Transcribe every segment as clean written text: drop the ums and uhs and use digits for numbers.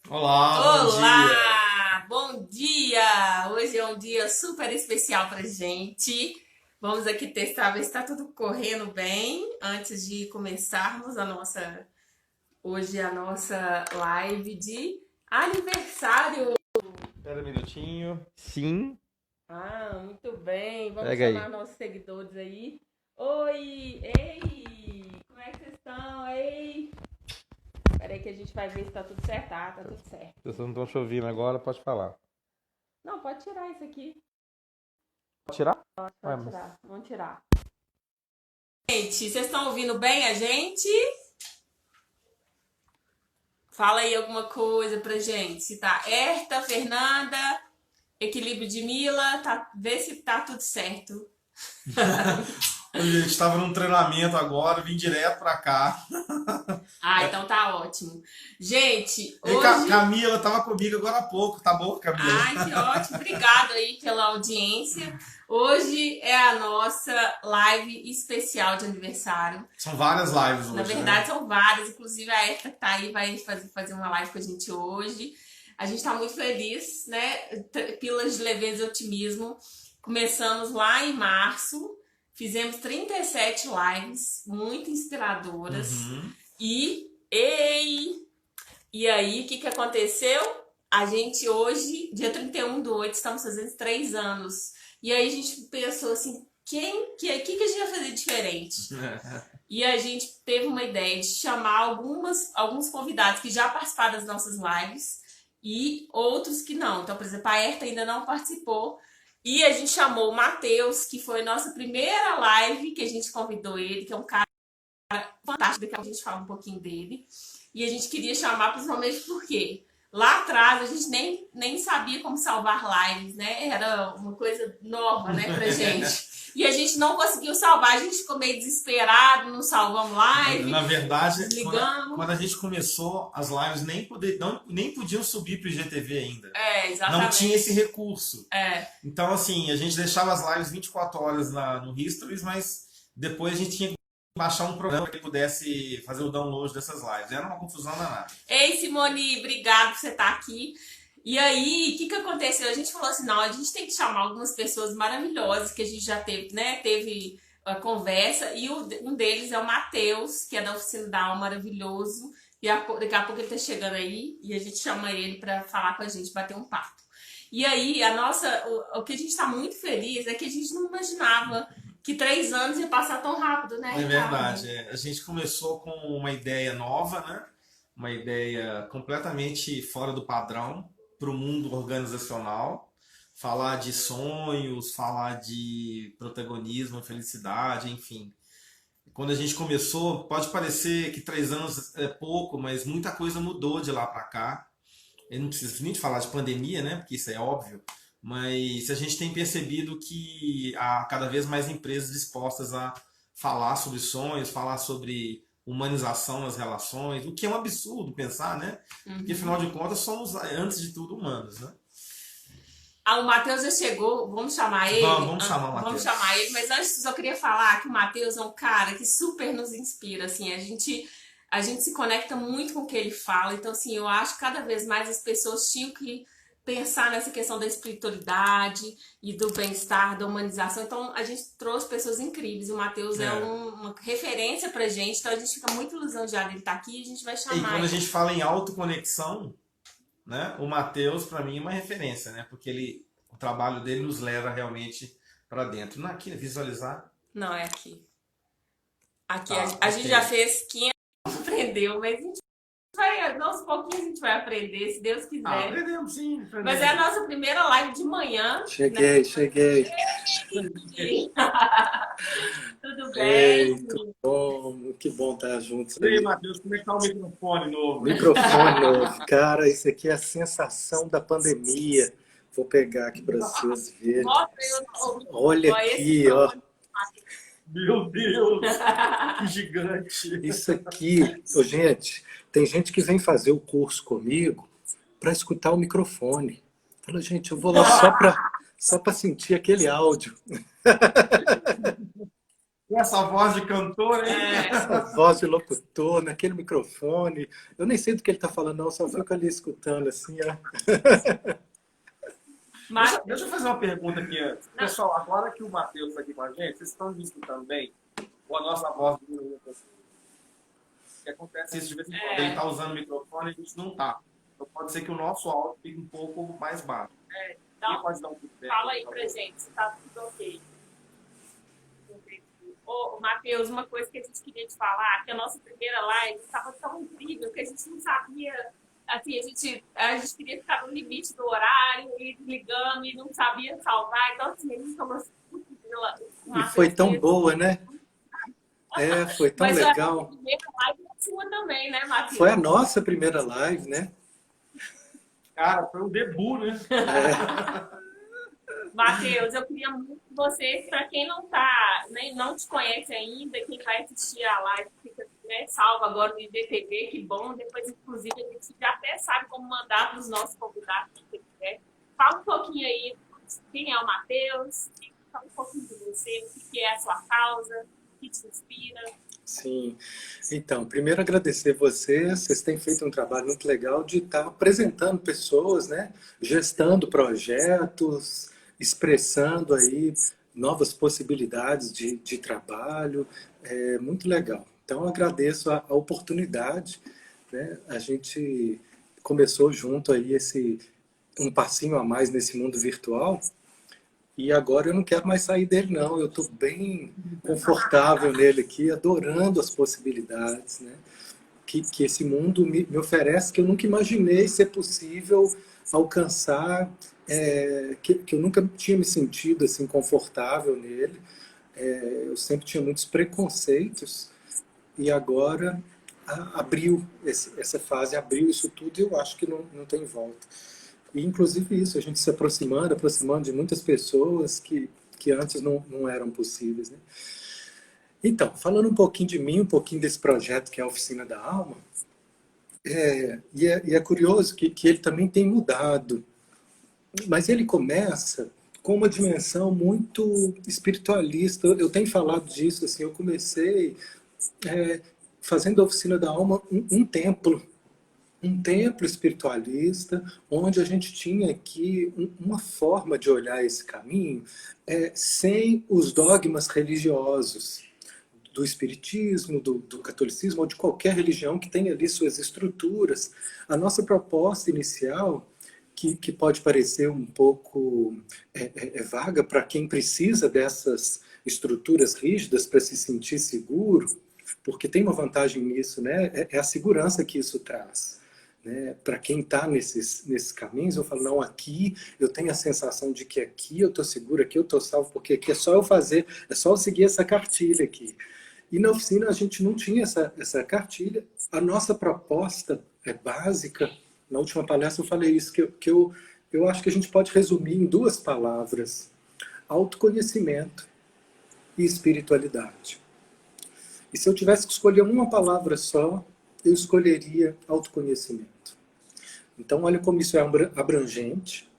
Olá, bom dia. Olá, bom dia! Hoje é um dia super especial pra gente. Vamos aqui testar, ver se está tudo correndo bem antes de começarmos hoje a nossa live de aniversário. Espera um minutinho. Sim. Ah, muito bem. Vamos Pega chamar aí. nossos seguidores aí. Oi, ei! Como é que vocês estão? Ei! Peraí que a gente vai ver se tá tudo certo. Tá tudo certo. Vocês não estão chovendo agora, pode falar. Não, pode tirar isso aqui. Pode tirar? Ué, Pode mas... tirar, vamos tirar. Gente, vocês estão ouvindo bem a gente? Fala aí alguma coisa pra gente. Se tá Herta, Fernanda, equilíbrio de Mila, vê se tá tudo certo. Oi, gente, estava num treinamento agora, vim direto pra cá. Ah, então tá ótimo. Gente, Ei, hoje. Camila, tava comigo agora há pouco, tá bom, Camila? Ai, que ótimo. Obrigado aí pela audiência. Hoje é a nossa live especial de aniversário. São várias lives Na hoje, né? verdade, são várias. Inclusive, a Erika que tá aí vai fazer uma live com a gente hoje. A gente tá muito feliz, né? Pilas de leveza e otimismo. Começamos lá em março. Fizemos 37 lives muito inspiradoras. Uhum. E, ei! E aí, o que que aconteceu? A gente hoje, dia 31/8, estamos fazendo 3 anos. E aí a gente pensou assim, que a gente vai fazer diferente? E a gente teve uma ideia de chamar alguns convidados que já participaram das nossas lives e outros que não. Então, por exemplo, a Herta ainda não participou. E a gente chamou o Matheus, que foi a nossa primeira live que a gente convidou ele, que é um cara fantástico, daqui a pouco a gente fala um pouquinho dele. E a gente queria chamar principalmente porque lá atrás a gente nem sabia como salvar lives, né? Era uma coisa nova, né, pra gente. E a gente não conseguiu salvar, a gente ficou meio desesperado, não salvamos Na live, verdade, desligamos. quando a gente começou, as lives nem podiam subir pro IGTV ainda. É, Não tinha esse exatamente. recurso. É, Então, assim, a gente deixava as lives 24 horas no Histories, mas depois a gente tinha que baixar um programa que pudesse fazer o download dessas lives. Era uma confusão danada. ei, Simone, obrigado por você estar aqui. E aí, o que que aconteceu? A gente falou assim, não, a gente tem que chamar algumas pessoas maravilhosas que a gente já teve, né? Teve a conversa e um deles é o Matheus, que é da Oficina da Alma, maravilhoso. E daqui a pouco ele tá chegando aí e a gente chama ele para falar com a gente, bater um papo. E aí, o que a gente tá muito feliz é que a gente não imaginava que 3 anos ia passar tão rápido, né, É Ricardo? verdade. A gente começou com uma ideia nova, né? Uma ideia completamente fora do padrão para o mundo organizacional. Falar de sonhos, falar de protagonismo, felicidade, enfim. Quando a gente começou, pode parecer que 3 anos é pouco, mas muita coisa mudou de lá para cá. Eu não preciso nem de falar de pandemia, né? Porque isso é óbvio. Mas a gente tem percebido que há cada vez mais empresas dispostas a falar sobre sonhos, falar sobre humanização nas relações, o que é um absurdo pensar, né? Porque afinal Uhum. de contas somos, antes de tudo, humanos, né? Ah, o Matheus já chegou, vamos chamar Vamos, ele? vamos chamar o Vamos chamar ele, Matheus. mas antes eu só queria falar que o Matheus é um cara que super nos inspira, assim, a gente se conecta muito com o que ele fala, então assim, eu acho que cada vez mais as pessoas tinham que pensar nessa questão da espiritualidade e do bem-estar, da humanização, então a gente trouxe pessoas incríveis, o Matheus é É. uma referência pra gente, então a gente fica muito lisonjeado de ele estar aqui e a gente vai E chamar quando a ele. gente fala em autoconexão, né? O Matheus, para mim, é uma referência, né? Porque o trabalho dele nos leva realmente para dentro. Não, aqui, visualizar. Não, é aqui. Aqui, Tá, a ok. gente já fez 500, aprendeu, mas a gente vai, aos pouquinhos a gente vai aprender, se Deus Ah, quiser. aprendemos sim, Mas é a aprendemos. nossa primeira live de manhã, né? Cheguei, cheguei. Tudo bem? Ei, tudo bom? Que bom estar juntos E aí, aí. Matheus, como é que tá o microfone novo? Microfone novo. Cara, isso aqui é a sensação da pandemia. Vou pegar aqui para vocês verem. Mostra aí Olha esse aqui, ó. microfone. Meu Deus, que gigante. Isso aqui, ô, gente, tem gente que vem fazer o curso comigo para escutar o microfone. Fala, gente, eu vou lá só para sentir aquele áudio. E essa voz de cantor, hein? Essa voz de locutor, naquele microfone. Eu nem sei do que ele está falando, não, só fico ali escutando assim, ó. Mas, Deixa eu fazer uma pergunta aqui antes. Não. Pessoal, agora que o Matheus está aqui com a gente, vocês estão me escutando bem? Ou a nossa voz diminuiu um pouquinho? O que acontece Se de vez em quando É. ele tá usando o microfone, a gente não tá. Então pode ser que o nosso áudio fique um pouco mais baixo. Quem então, pode dar um feedback? fala aí pra gente se tá tudo ok. Ô, Matheus, uma coisa que a gente queria te falar, que a nossa primeira live estava tão incrível que a gente não sabia, assim, a gente queria ficar no limite do horário, e ligando, e não sabia salvar, então assim, a gente começou E foi tão boa, né? É, foi tão Mas legal. a primeira live é sua também, né, Matheus? Foi a nossa primeira live, né? Cara, foi um debut, né? Matheus, eu queria muito que você, para quem não tá, nem não te conhece ainda, quem vai assistir a live, fica, né, salvo agora no IGTV, que bom. Depois, inclusive, a gente já até sabe como mandar para os nossos convidados, se quiser. Fala um pouquinho aí quem é o Matheus, fala um pouquinho de você, o que é a sua causa, o que te inspira. Sim. Então, primeiro agradecer vocês têm feito um trabalho muito legal de estar apresentando pessoas, né? Gestando projetos, expressando aí novas possibilidades de trabalho. É muito legal. Então, agradeço a oportunidade, né? A gente começou junto aí um passinho a mais nesse mundo virtual. E agora eu não quero mais sair dele, não. Eu estou bem confortável nele aqui, adorando as possibilidades, né? Que esse mundo me oferece, que eu nunca imaginei ser possível alcançar, que eu nunca tinha me sentido assim confortável nele. Eu sempre tinha muitos preconceitos e agora abriu essa fase, abriu isso tudo e eu acho que não tem volta. E, inclusive, isso, a gente se aproximando de muitas pessoas que antes não eram possíveis, né? Então, falando um pouquinho de mim, um pouquinho desse projeto que é a Oficina da Alma, e é curioso que ele também tem mudado, mas ele começa com uma dimensão muito espiritualista. Eu tenho falado disso, assim, eu comecei fazendo a Oficina da Alma um templo espiritualista, onde a gente tinha aqui uma forma de olhar esse caminho sem os dogmas religiosos do espiritismo, do catolicismo ou de qualquer religião que tenha ali suas estruturas. A nossa proposta inicial, que pode parecer um pouco vaga para quem precisa dessas estruturas rígidas para se sentir seguro, porque tem uma vantagem nisso, né? É a segurança que isso traz. Né? Para quem está nesses caminhos, eu falo, não, aqui eu tenho a sensação de que aqui eu estou seguro, aqui eu estou salvo, porque aqui é só eu fazer, é só eu seguir essa cartilha aqui. E na oficina a gente não tinha essa cartilha. A nossa proposta é básica. Na última palestra eu falei isso, que eu acho que a gente pode resumir em 2 palavras: autoconhecimento e espiritualidade. E se eu tivesse que escolher uma palavra só, eu escolheria autoconhecimento. Então, olha como isso é abrangente,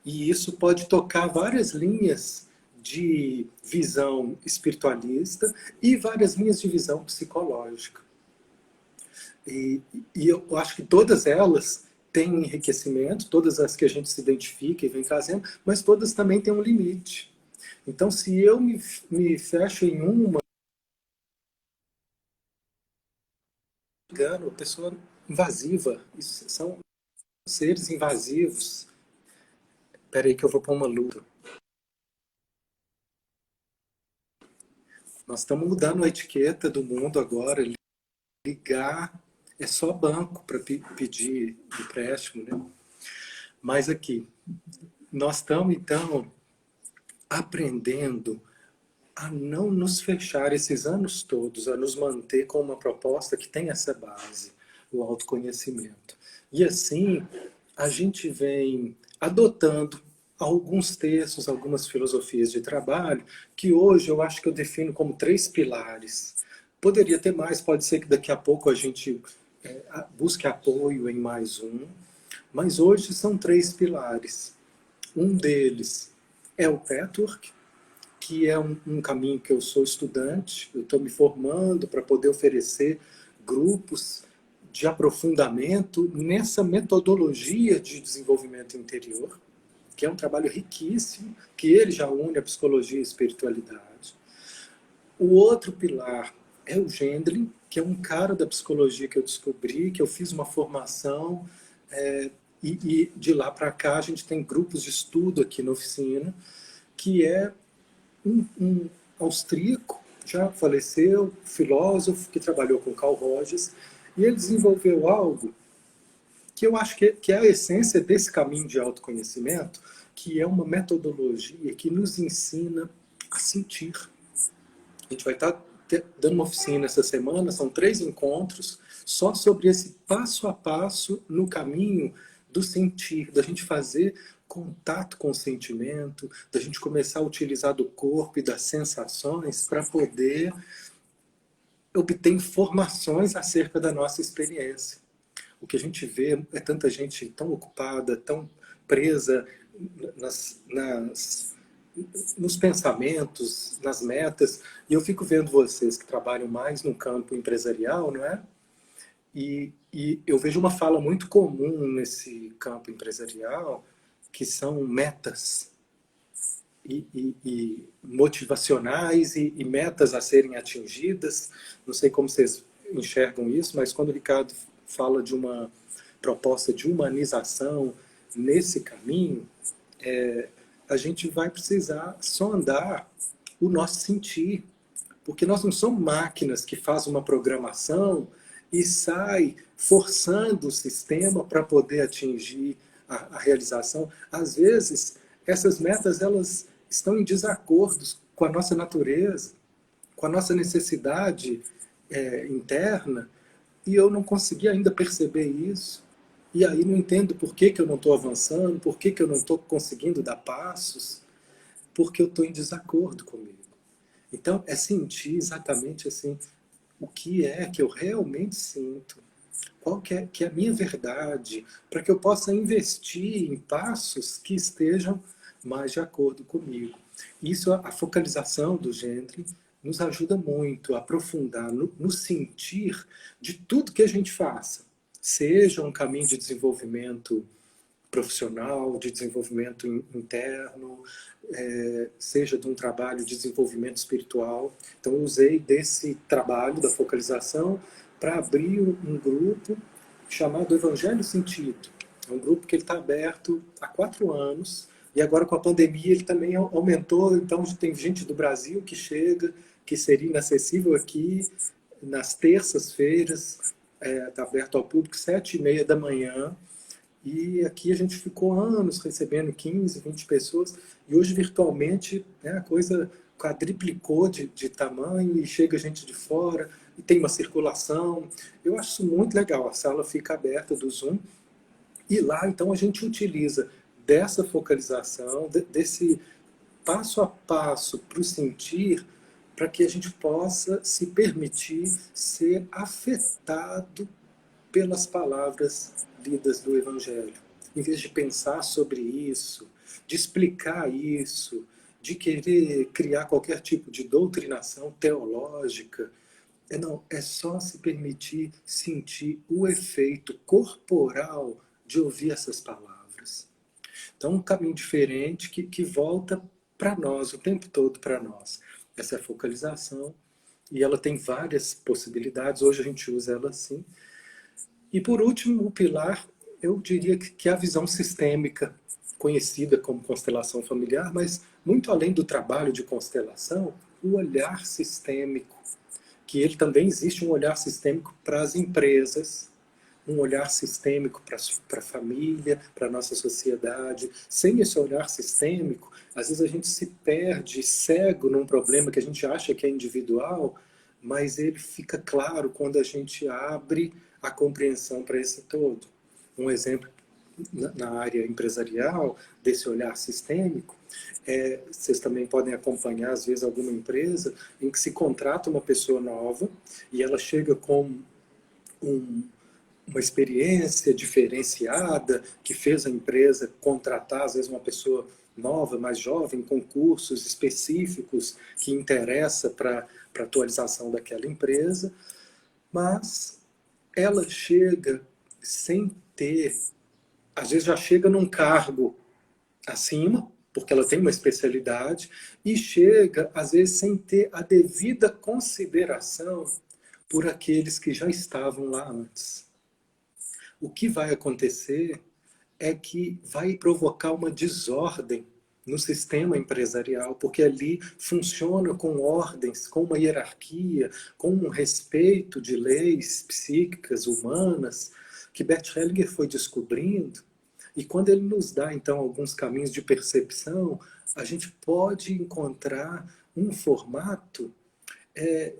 e isso pode tocar várias linhas de visão espiritualista e várias linhas de visão psicológica. E eu acho que todas elas têm um enriquecimento, todas as que a gente se identifica e vem trazendo, mas todas também têm um limite. Então, se eu me fecho em uma, a pessoa invasiva, isso são seres invasivos. Espera aí que eu vou pôr uma luta. Nós estamos mudando a etiqueta do mundo agora. Ligar é só banco para pedir empréstimo, né? Mas aqui, nós estamos então aprendendo a não nos fechar esses anos todos, a nos manter com uma proposta que tem essa base, o autoconhecimento. E assim, a gente vem adotando alguns textos, algumas filosofias de trabalho, que hoje eu acho que eu defino como 3 pilares. Poderia ter mais, pode ser que daqui a pouco a gente busque apoio em mais um, mas hoje são 3 pilares. Um deles é o Patchwork, que é um caminho que eu sou estudante, eu estou me formando para poder oferecer grupos de aprofundamento nessa metodologia de desenvolvimento interior, que é um trabalho riquíssimo, que ele já une a psicologia e a espiritualidade. O outro pilar é o Gendlin, que é um cara da psicologia que eu descobri, que eu fiz uma formação, e de lá para cá a gente tem grupos de estudo aqui na oficina, que é um austríaco, já faleceu, filósofo, que trabalhou com Carl Rogers, e ele desenvolveu algo que eu acho que é a essência desse caminho de autoconhecimento, que é uma metodologia que nos ensina a sentir. A gente vai estar dando uma oficina essa semana, são 3 encontros, só sobre esse passo a passo no caminho do sentir, da gente fazer contato com o sentimento, da gente começar a utilizar do corpo e das sensações para poder obter informações acerca da nossa experiência. O que a gente vê é tanta gente tão ocupada, tão presa nos pensamentos, nas metas, e eu fico vendo vocês que trabalham mais no campo empresarial, não é? E eu vejo uma fala muito comum nesse campo empresarial, que são metas e motivacionais e metas a serem atingidas. Não sei como vocês enxergam isso, mas quando o Ricardo fala de uma proposta de humanização nesse caminho, a gente vai precisar sondar o nosso sentir, porque nós não somos máquinas que fazem uma programação e sai forçando o sistema para poder atingir a realização. Às vezes, essas metas elas estão em desacordo com a nossa natureza, com a nossa necessidade interna, e eu não consegui ainda perceber isso. E aí não entendo por que eu não estou avançando, por que eu não estou conseguindo dar passos, porque eu estou em desacordo comigo. Então, é sentir exatamente assim, o que é que eu realmente sinto, qual que é a minha verdade, para que eu possa investir em passos que estejam mais de acordo comigo. Isso, a focalização do Gendlin nos ajuda muito a aprofundar no sentir de tudo que a gente faça. Seja um caminho de desenvolvimento profissional, de desenvolvimento interno, seja de um trabalho de desenvolvimento espiritual. Então, eu usei desse trabalho da focalização para abrir um grupo chamado Evangelho Sentido. É um grupo que ele está aberto há 4 anos, e agora com a pandemia ele também aumentou, então tem gente do Brasil que chega, que seria inacessível aqui, nas terças-feiras, está aberto ao público 7h30 da manhã, e aqui a gente ficou anos recebendo 15, 20 pessoas, e hoje virtualmente a coisa quadriplicou de tamanho, e chega gente de fora, e tem uma circulação. Eu acho isso muito legal, a sala fica aberta do Zoom, e lá então a gente utiliza dessa focalização, desse passo a passo para o sentir, para que a gente possa se permitir ser afetado pelas palavras lidas do Evangelho. Em vez de pensar sobre isso, de explicar isso, de querer criar qualquer tipo de doutrinação teológica, não, é só se permitir sentir o efeito corporal de ouvir essas palavras. Então, um caminho diferente que volta para nós, o tempo todo para nós. Essa é a focalização, e ela tem várias possibilidades, hoje a gente usa ela assim. E por último, o pilar, eu diria que é a visão sistêmica, conhecida como constelação familiar, mas muito além do trabalho de constelação, o olhar sistêmico, que ele também existe um olhar sistêmico para as empresas, um olhar sistêmico para a família, para a nossa sociedade. Sem esse olhar sistêmico, às vezes a gente se perde cego num problema que a gente acha que é individual, mas ele fica claro quando a gente abre a compreensão para esse todo. Um exemplo na área empresarial desse olhar sistêmico, vocês também podem acompanhar às vezes alguma empresa em que se contrata uma pessoa nova e ela chega com uma experiência diferenciada que fez a empresa contratar às vezes uma pessoa nova, mais jovem, com cursos específicos que interessa para a atualização daquela empresa, mas ela chega sem ter, às vezes já chega num cargo acima, porque ela tem uma especialidade, e chega, às vezes, sem ter a devida consideração por aqueles que já estavam lá antes. O que vai acontecer é que vai provocar uma desordem no sistema empresarial, porque ali funciona com ordens, com uma hierarquia, com um respeito de leis psíquicas, humanas, que Bert Hellinger foi descobrindo. E quando ele nos dá, então, alguns caminhos de percepção, a gente pode encontrar um formato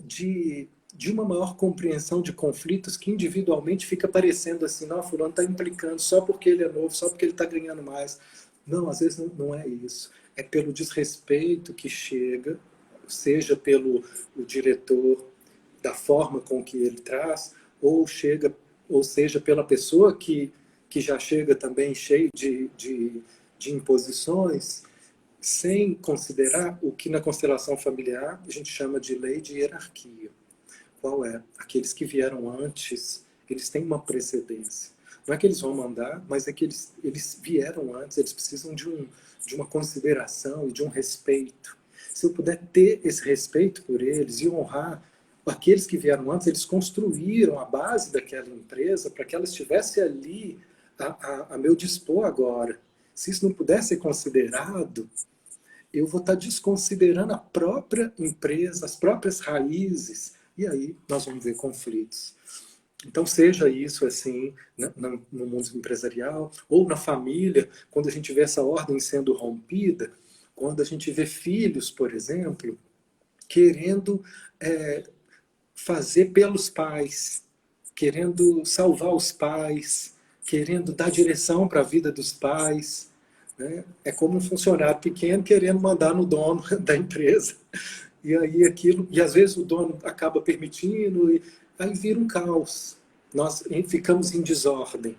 de uma maior compreensão de conflitos que individualmente fica parecendo assim, não, fulano está implicando só porque ele é novo, só porque ele está ganhando mais. Não, às vezes não é isso. É pelo desrespeito que chega, seja pelo o diretor, da forma com que ele traz, ou seja pela pessoa que já chega também cheio de imposições, sem considerar o que na constelação familiar a gente chama de lei de hierarquia. Qual é? Aqueles que vieram antes, eles têm uma precedência. Não é que eles vão mandar, mas é que eles vieram antes, eles precisam de uma consideração e de um respeito. Se eu puder ter esse respeito por eles e honrar aqueles que vieram antes, eles construíram a base daquela empresa para que ela estivesse ali a meu dispor agora. Se isso não puder ser considerado, eu vou estar desconsiderando a própria empresa, as próprias raízes, e aí nós vamos ver conflitos. Então, seja isso assim no mundo empresarial ou na família, quando a gente vê essa ordem sendo rompida, quando a gente vê filhos, por exemplo, querendo fazer pelos pais, querendo salvar os pais, querendo dar direção para a vida dos pais. Né? É como um funcionário pequeno querendo mandar no dono da empresa. E aí e às vezes o dono acaba permitindo, e aí vira um caos. Nós ficamos em desordem.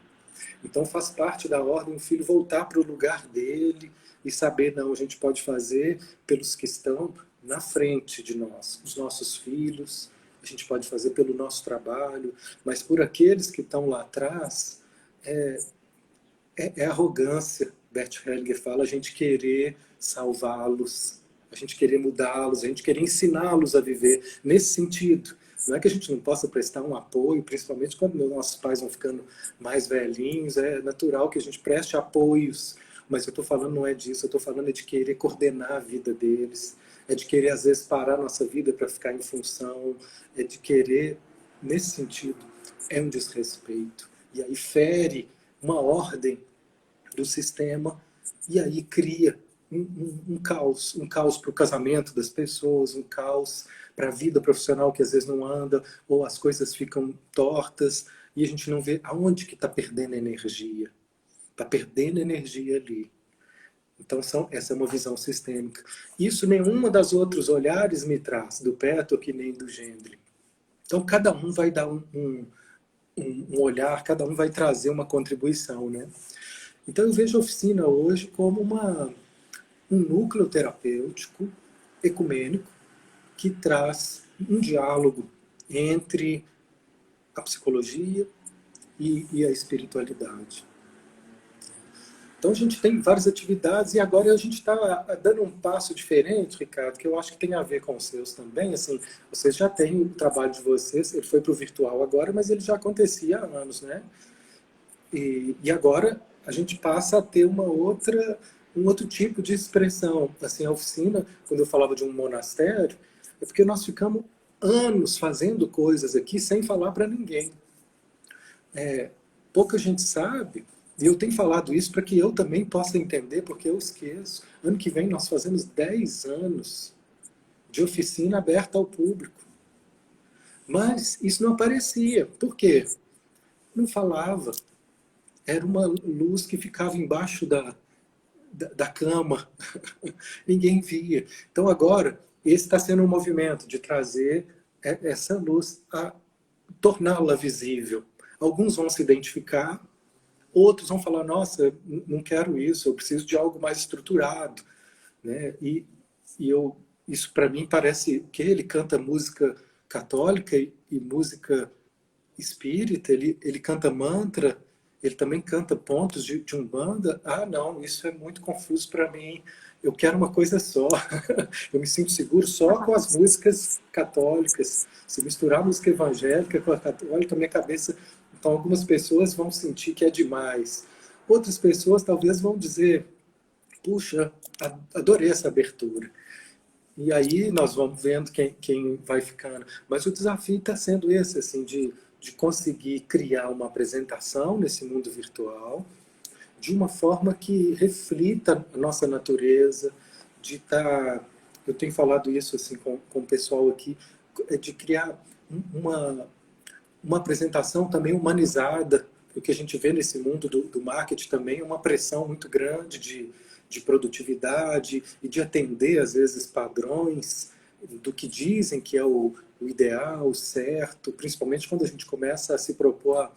Então faz parte da ordem o filho voltar para o lugar dele e saber, não, a gente pode fazer pelos que estão na frente de nós, os nossos filhos, a gente pode fazer pelo nosso trabalho, mas por aqueles que estão lá atrás, é arrogância. Bert Hellinger fala, a gente querer salvá-los, a gente querer mudá-los, a gente querer ensiná-los a viver nesse sentido. Não é que a gente não possa prestar um apoio, principalmente quando nossos pais vão ficando mais velhinhos, é natural que a gente preste apoios, mas eu estou falando não é disso, eu estou falando de querer coordenar a vida deles, é de querer às vezes parar a nossa vida para ficar em função, é de querer, nesse sentido, é um desrespeito. E aí fere uma ordem do sistema e aí cria um caos para o casamento das pessoas, um caos para a vida profissional que às vezes não anda, ou as coisas ficam tortas e a gente não vê aonde que está perdendo energia. Está perdendo energia ali. Então essa é uma visão sistêmica. Isso nenhuma das outros olhares me traz, do Petok nem do Gendre. Então cada um vai dar um olhar, cada um vai trazer uma contribuição, né? Então eu vejo a oficina hoje como um núcleo terapêutico, ecumênico, que traz um diálogo entre a psicologia e a espiritualidade. Então a gente tem várias atividades e agora a gente está dando um passo diferente, Ricardo, que eu acho que tem a ver com os seus também. Assim, vocês já têm o trabalho de vocês, ele foi para o virtual agora, mas ele já acontecia há anos, né? E agora a gente passa a ter um outro tipo de expressão. Assim, a oficina, quando eu falava de um monastério, é porque nós ficamos anos fazendo coisas aqui sem falar para ninguém. Pouca gente sabe, e eu tenho falado isso para que eu também possa entender, porque eu esqueço. Ano que vem nós fazemos 10 anos de oficina aberta ao público. Mas isso não aparecia. Por quê? Não falava. Era uma luz que ficava embaixo da cama. Ninguém via. Então agora, esse está sendo um movimento de trazer essa luz, a torná-la visível. Alguns vão se identificar, Outros vão falar, nossa, não quero isso, eu preciso de algo mais estruturado, né? Isso para mim parece que ele canta música católica e música espírita, ele canta mantra, ele também canta pontos de Umbanda. Ah, não, isso é muito confuso para mim. Eu quero uma coisa só. Eu me sinto seguro só com as músicas católicas. Se misturar a música evangélica com a católica, minha cabeça... Então, algumas pessoas vão sentir que é demais. Outras pessoas talvez vão dizer, puxa, adorei essa abertura. E aí nós vamos vendo quem vai ficando. Mas o desafio está sendo esse, assim, de conseguir criar uma apresentação nesse mundo virtual de uma forma que reflita a nossa natureza, de estar... Eu tenho falado isso assim, com o pessoal aqui, de criar uma apresentação também humanizada. O que a gente vê nesse mundo do marketing também é uma pressão muito grande de produtividade e de atender, às vezes, padrões do que dizem que é o ideal, o certo, principalmente quando a gente começa a se propor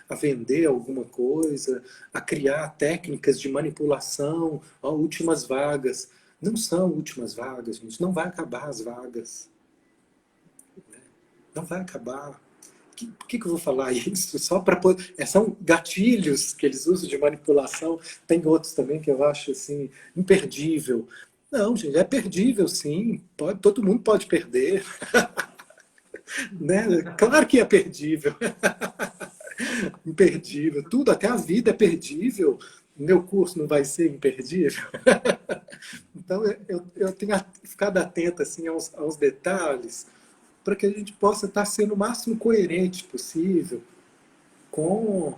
a vender alguma coisa, a criar técnicas de manipulação, ó, últimas vagas. Não são últimas vagas, gente. Não vai acabar as vagas. Não vai acabar. Por que eu vou falar isso? Só para poder... São gatilhos que eles usam de manipulação. Tem outros também que eu acho assim, imperdível. Não, gente, é perdível, sim. Todo mundo pode perder. Né? Claro que é perdível. Imperdível. Tudo, até a vida é perdível. Meu curso não vai ser imperdível. Então, eu tenho ficado atento assim, aos detalhes, para que a gente possa estar sendo o máximo coerente possível com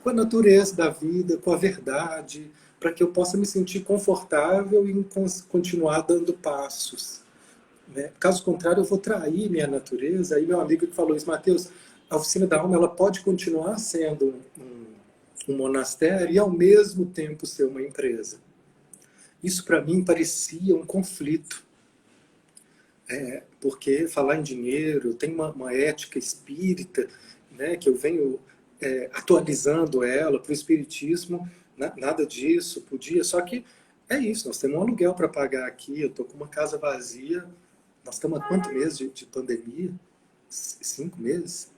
a natureza da vida, com a verdade, para que eu possa me sentir confortável e continuar dando passos. Né? Caso contrário, eu vou trair minha natureza. Aí meu amigo que falou isso, Matheus, a Oficina da Alma ela pode continuar sendo um monastério e ao mesmo tempo ser uma empresa. Isso para mim parecia um conflito. Porque falar em dinheiro, tem uma ética espírita, né, que eu venho atualizando ela para o espiritismo, nada disso podia, só que é isso, nós temos um aluguel para pagar aqui, eu estou com uma casa vazia, nós estamos há quantos meses de pandemia? 5 meses?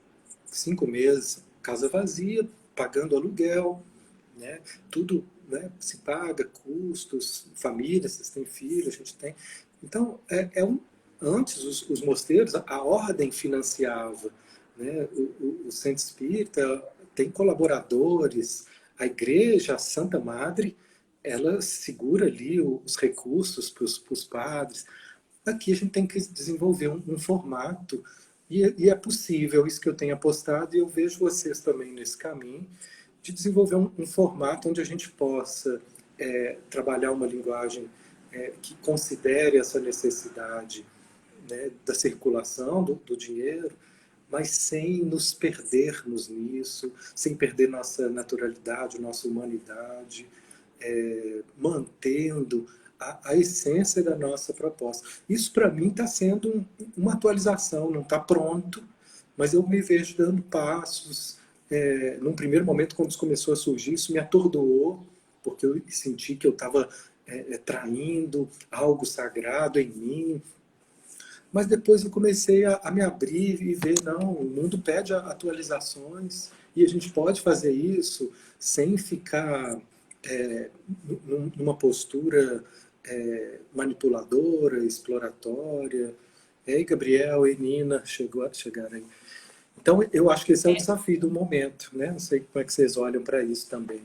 5 meses, casa vazia, pagando aluguel, né, tudo, né, se paga, custos, família, vocês têm filhos, a gente tem... Então, antes, os mosteiros, a ordem financiava, né? O centro espírita tem colaboradores, a igreja, a Santa Madre, ela segura ali os recursos para os padres. Aqui a gente tem que desenvolver um formato, e é possível, isso que eu tenho apostado, e eu vejo vocês também nesse caminho, de desenvolver um formato onde a gente possa trabalhar uma linguagem que considere essa necessidade, né, da circulação do dinheiro, mas sem nos perdermos nisso, sem perder nossa naturalidade, nossa humanidade, mantendo a essência da nossa proposta. Isso, para mim, está sendo uma atualização, não está pronto, mas eu me vejo dando passos. Num primeiro momento, quando isso começou a surgir, isso me atordoou, porque eu senti que eu estava traindo algo sagrado em mim. Mas depois eu comecei a me abrir e ver, não, o mundo pede atualizações e a gente pode fazer isso sem ficar numa postura manipuladora, exploratória. Ei, Gabriel, ei, Nina, chegaram aí. Então, eu acho que esse é o desafio do momento, né? Não sei como é que vocês olham para isso também.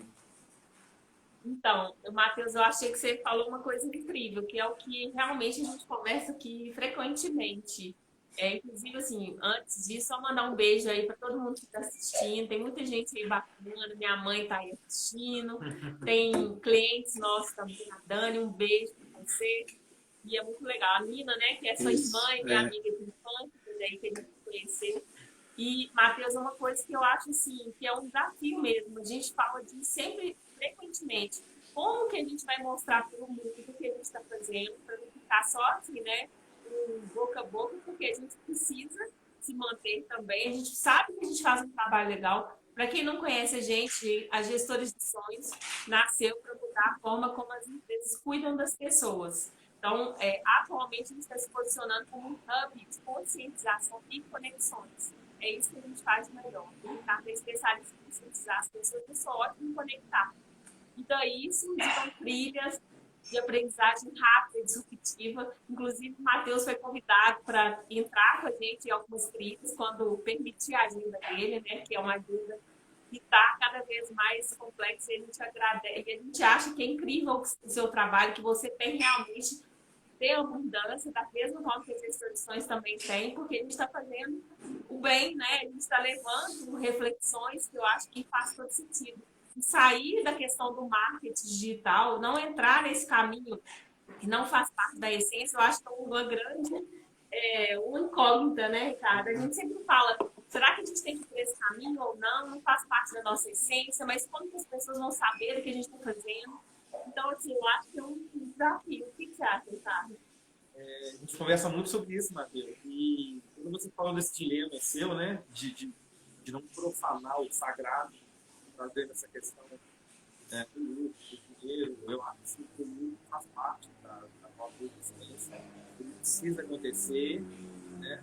Então, Matheus, eu achei que você falou uma coisa incrível, que é o que realmente a gente conversa aqui frequentemente. Inclusive, assim, antes disso, só mandar um beijo aí para todo mundo que está assistindo. Tem muita gente aí bacana, minha mãe está aí assistindo, tem clientes nossos também, a Dani, um beijo para você. E é muito legal. A Nina, né, que é sua irmã e minha amiga de infância, daí que a gente conhecer. E, Matheus, é uma coisa que eu acho, assim, que é um desafio mesmo. A gente fala de sempre, frequentemente, como que a gente vai mostrar para o mundo o que a gente está fazendo, para não ficar só assim, né, boca a boca, porque a gente precisa se manter também. A gente sabe que a gente faz um trabalho legal, Para quem não conhece a Gestores de Sonhos nasceu para mudar a forma como as empresas cuidam das pessoas. Então, atualmente, a gente está se posicionando como um hub de conscientização e conexões. É isso que a gente faz melhor. O Ricardo é especialista em conscientizar as pessoas, eu sou ótimo em conectar. Então, isso são trilhas de aprendizagem rápida e disruptiva. Inclusive, o Matheus foi convidado para entrar com a gente em algumas trilhas, quando permitir a agenda dele, né, que é uma agenda que está cada vez mais complexa, e a gente agradece, e a gente acha que é incrível o seu trabalho, que você tem realmente abundância, da mesma forma que as instituições também têm, porque a gente está fazendo o bem, né? A gente está levando reflexões que eu acho que faz todo sentido. E sair da questão do marketing digital, não entrar nesse caminho que não faz parte da essência, eu acho que é uma grande uma incógnita, né, Ricardo? A gente sempre fala, será que a gente tem que ir por esse caminho ou não? Não faz parte da nossa essência, mas como que as pessoas vão saber o que a gente está fazendo? Então, assim, eu acho que é um desafio. O que você acha, Ricardo? A gente conversa muito sobre isso, Matheus. E quando você falou desse dilema seu, né, de não profanar o sagrado, trazendo essa questão do luto, do dinheiro, eu acho que o mundo faz parte da nossa existência. Ele precisa acontecer, né?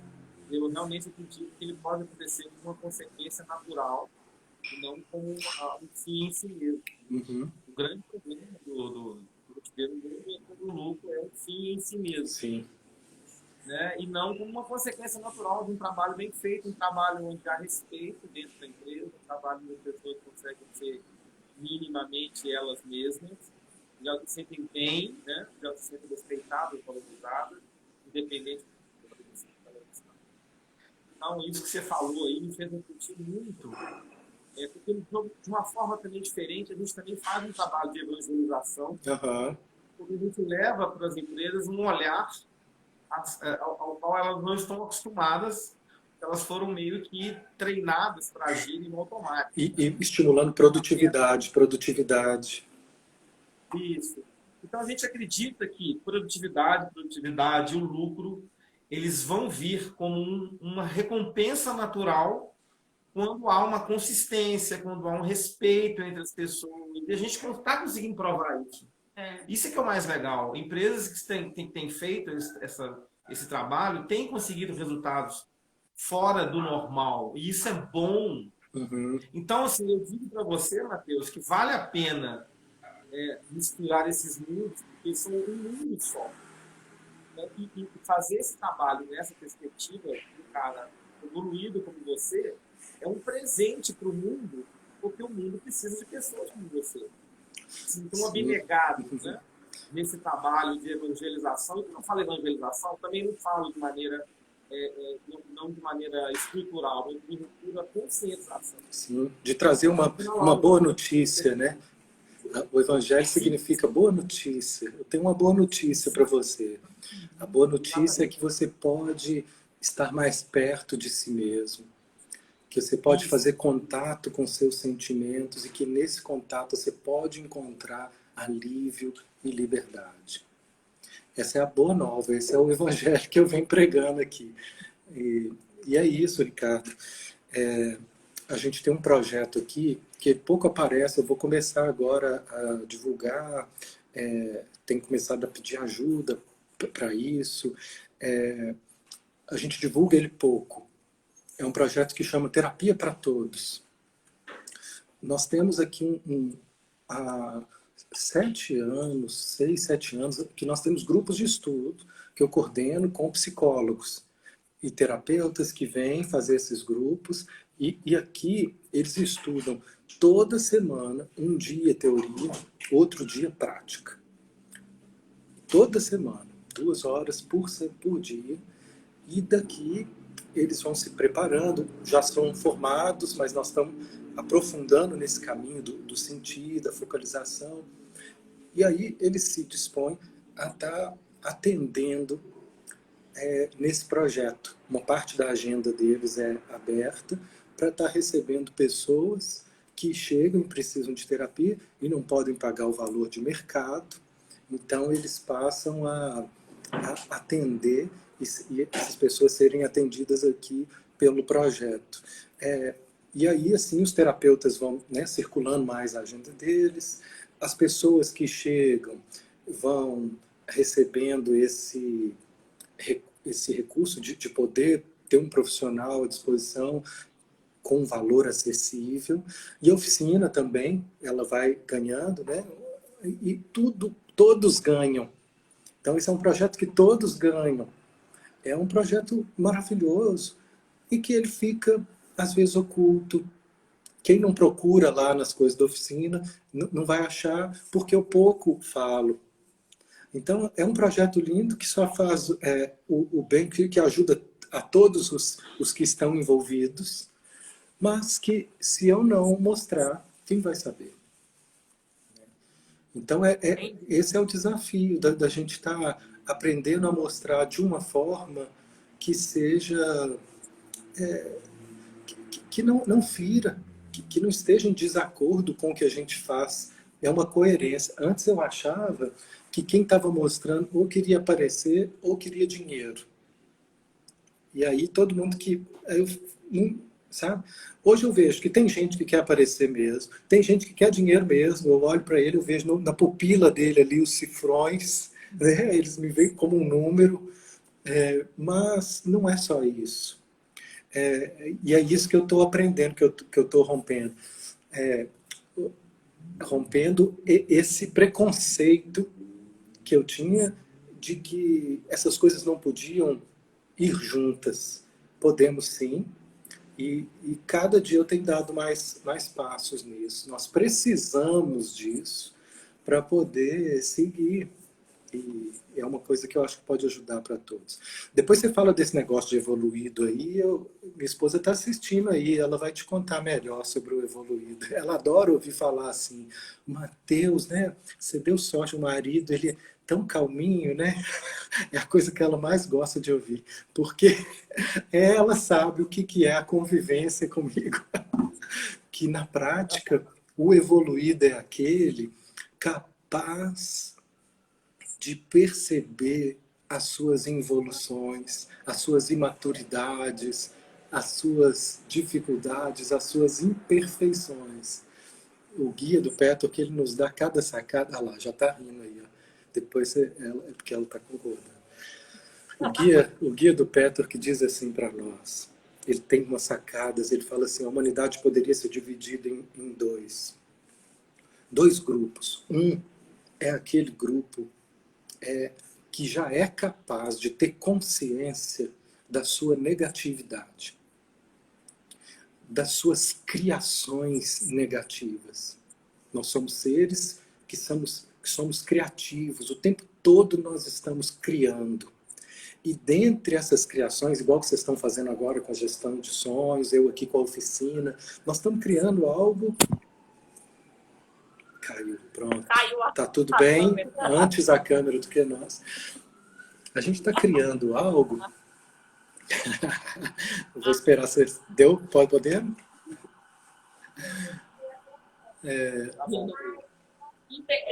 Eu realmente acredito que ele pode acontecer como uma consequência natural e não como um fim em si mesmo. Uhum. O grande problema do lucro é um fim em si mesmo. Sim. Né? E não como uma consequência natural de um trabalho bem feito, um trabalho onde há respeito dentro da empresa, um trabalho onde as pessoas conseguem ser minimamente elas mesmas, já se sentem bem, né? Já se sentem respeitadas, valorizadas, independente do que você está. Então, isso que você falou aí me fez refletir muito. Porque de uma forma também diferente, a gente também faz um trabalho de evangelização, porque a gente leva para as empresas um olhar ao qual elas não estão acostumadas, elas foram meio que treinadas para agir no automático. E estimulando produtividade. Isso. Então a gente acredita que produtividade e o lucro, eles vão vir como uma recompensa natural quando há uma consistência, quando há um respeito entre as pessoas. E a gente está conseguindo provar isso. Isso é que é o mais legal. Empresas que têm feito esse trabalho têm conseguido resultados fora do normal. E isso é bom. Uhum. Então, assim, eu digo para você, Matheus, que vale a pena misturar esses mundos, porque são um mundo só. Né? E fazer esse trabalho nessa perspectiva do cara evoluído como você é um presente para o mundo, porque o mundo precisa de pessoas como você. Então, abnegados, né? Nesse trabalho de evangelização. E quando eu falo evangelização, também não falo de maneira, não de maneira estrutural, mas de pura conscientização. Sim, de trazer uma boa notícia, né? O evangelho significa boa notícia. Eu tenho uma boa notícia para você. A boa notícia é que você pode estar mais perto de si mesmo, que você pode fazer contato com seus sentimentos e que nesse contato você pode encontrar alívio e liberdade. Essa é a boa nova, esse é o evangelho que eu venho pregando aqui. E é isso, Ricardo. A gente tem um projeto aqui que pouco aparece, eu vou começar agora a divulgar, tenho começado a pedir ajuda para isso. A gente divulga ele pouco. É um projeto que chama Terapia para Todos. Nós temos aqui há 7 anos, 6, 7 anos, que nós temos grupos de estudo que eu coordeno com psicólogos e terapeutas que vêm fazer esses grupos e aqui eles estudam toda semana, um dia teoria, outro dia prática. Toda semana, 2 horas por dia, e daqui eles vão se preparando, já são formados, mas nós estamos aprofundando nesse caminho do sentir, da focalização. E aí eles se dispõem a estar atendendo nesse projeto. Uma parte da agenda deles é aberta para estar recebendo pessoas que chegam e precisam de terapia e não podem pagar o valor de mercado. Então eles passam a atender e essas pessoas serem atendidas aqui pelo projeto. E aí, assim, os terapeutas vão, né, circulando mais a agenda deles, as pessoas que chegam vão recebendo esse recurso de poder ter um profissional à disposição com um valor acessível, e a oficina também, ela vai ganhando, né? E todos ganham. Então, esse é um projeto que todos ganham. É um projeto maravilhoso e que ele fica, às vezes, oculto. Quem não procura lá nas coisas da oficina não vai achar, porque eu pouco falo. Então, é um projeto lindo que só faz o bem, que ajuda a todos os que estão envolvidos, mas que, se eu não mostrar, quem vai saber? Então, esse é o desafio da gente estar aprendendo a mostrar de uma forma que seja... que não fira, que não esteja em desacordo com o que a gente faz. É uma coerência. Antes eu achava que quem estava mostrando ou queria aparecer ou queria dinheiro. E aí todo mundo que... sabe? Hoje eu vejo que tem gente que quer aparecer mesmo, tem gente que quer dinheiro mesmo. Eu olho para ele, eu vejo na pupila dele ali os cifrões, né? Eles me veem como um número, mas não é só isso. E é isso que eu estou aprendendo, que eu estou rompendo. Rompendo esse preconceito que eu tinha de que essas coisas não podiam ir juntas. Podemos sim, e cada dia eu tenho dado mais passos nisso. Nós precisamos disso para poder seguir. E é uma coisa que eu acho que pode ajudar para todos. Depois você fala desse negócio de evoluído aí, minha esposa está assistindo aí, ela vai te contar melhor sobre o evoluído. Ela adora ouvir falar assim, Mateus, né? Você deu sorte, o marido, ele é tão calminho, né? É a coisa que ela mais gosta de ouvir, porque ela sabe o que é a convivência comigo. Que na prática, o evoluído é aquele capaz de perceber as suas involuções, as suas imaturidades, as suas dificuldades, as suas imperfeições. O guia do Petro, que ele nos dá cada sacada... Ah lá, já está rindo aí. Ó. Depois é porque ela está concordando. O guia do Petro que diz assim para nós, ele tem umas sacadas, ele fala assim, a humanidade poderia ser dividida em dois grupos. Um é aquele grupo que já é capaz de ter consciência da sua negatividade, das suas criações negativas. Nós somos seres que somos criativos, o tempo todo nós estamos criando. E dentre essas criações, igual que vocês estão fazendo agora com a gestão de sonhos, eu aqui com a oficina, nós estamos criando algo... Caiu, pronto. Tá tudo bem, antes a câmera do que nós. A gente está criando algo... Vou esperar vocês... Deu? Poder?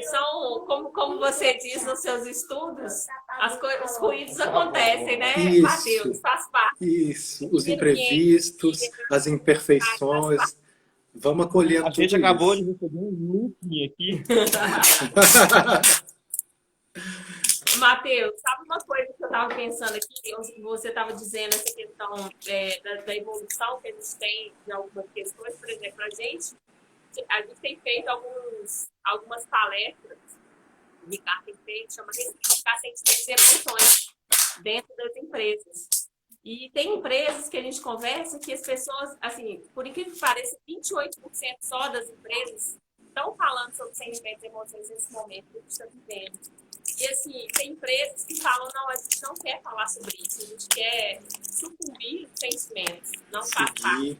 São, como você diz nos seus estudos, os ruídos acontecem, né, Isso, Mateus? Faz parte. Isso, os imprevistos, as imperfeições... Vamos acolhendo A gente acabou de receber um looping aqui. Mateus, sabe uma coisa que eu estava pensando aqui? Você estava dizendo essa questão da evolução que a gente tem de algumas questões. Por exemplo, a gente tem feito algumas palestras, o Ricardo tem feito, chama Ressignificar Sentimentos e Emoções dentro das empresas. E tem empresas que a gente conversa que as pessoas, assim, por incrível que pareça, 28% só das empresas estão falando sobre sentimentos e emoções nesse momento que a gente está vivendo. E, assim, tem empresas que falam, não, a gente não quer falar sobre isso, a gente quer sucumbir os sentimentos, não faz parte.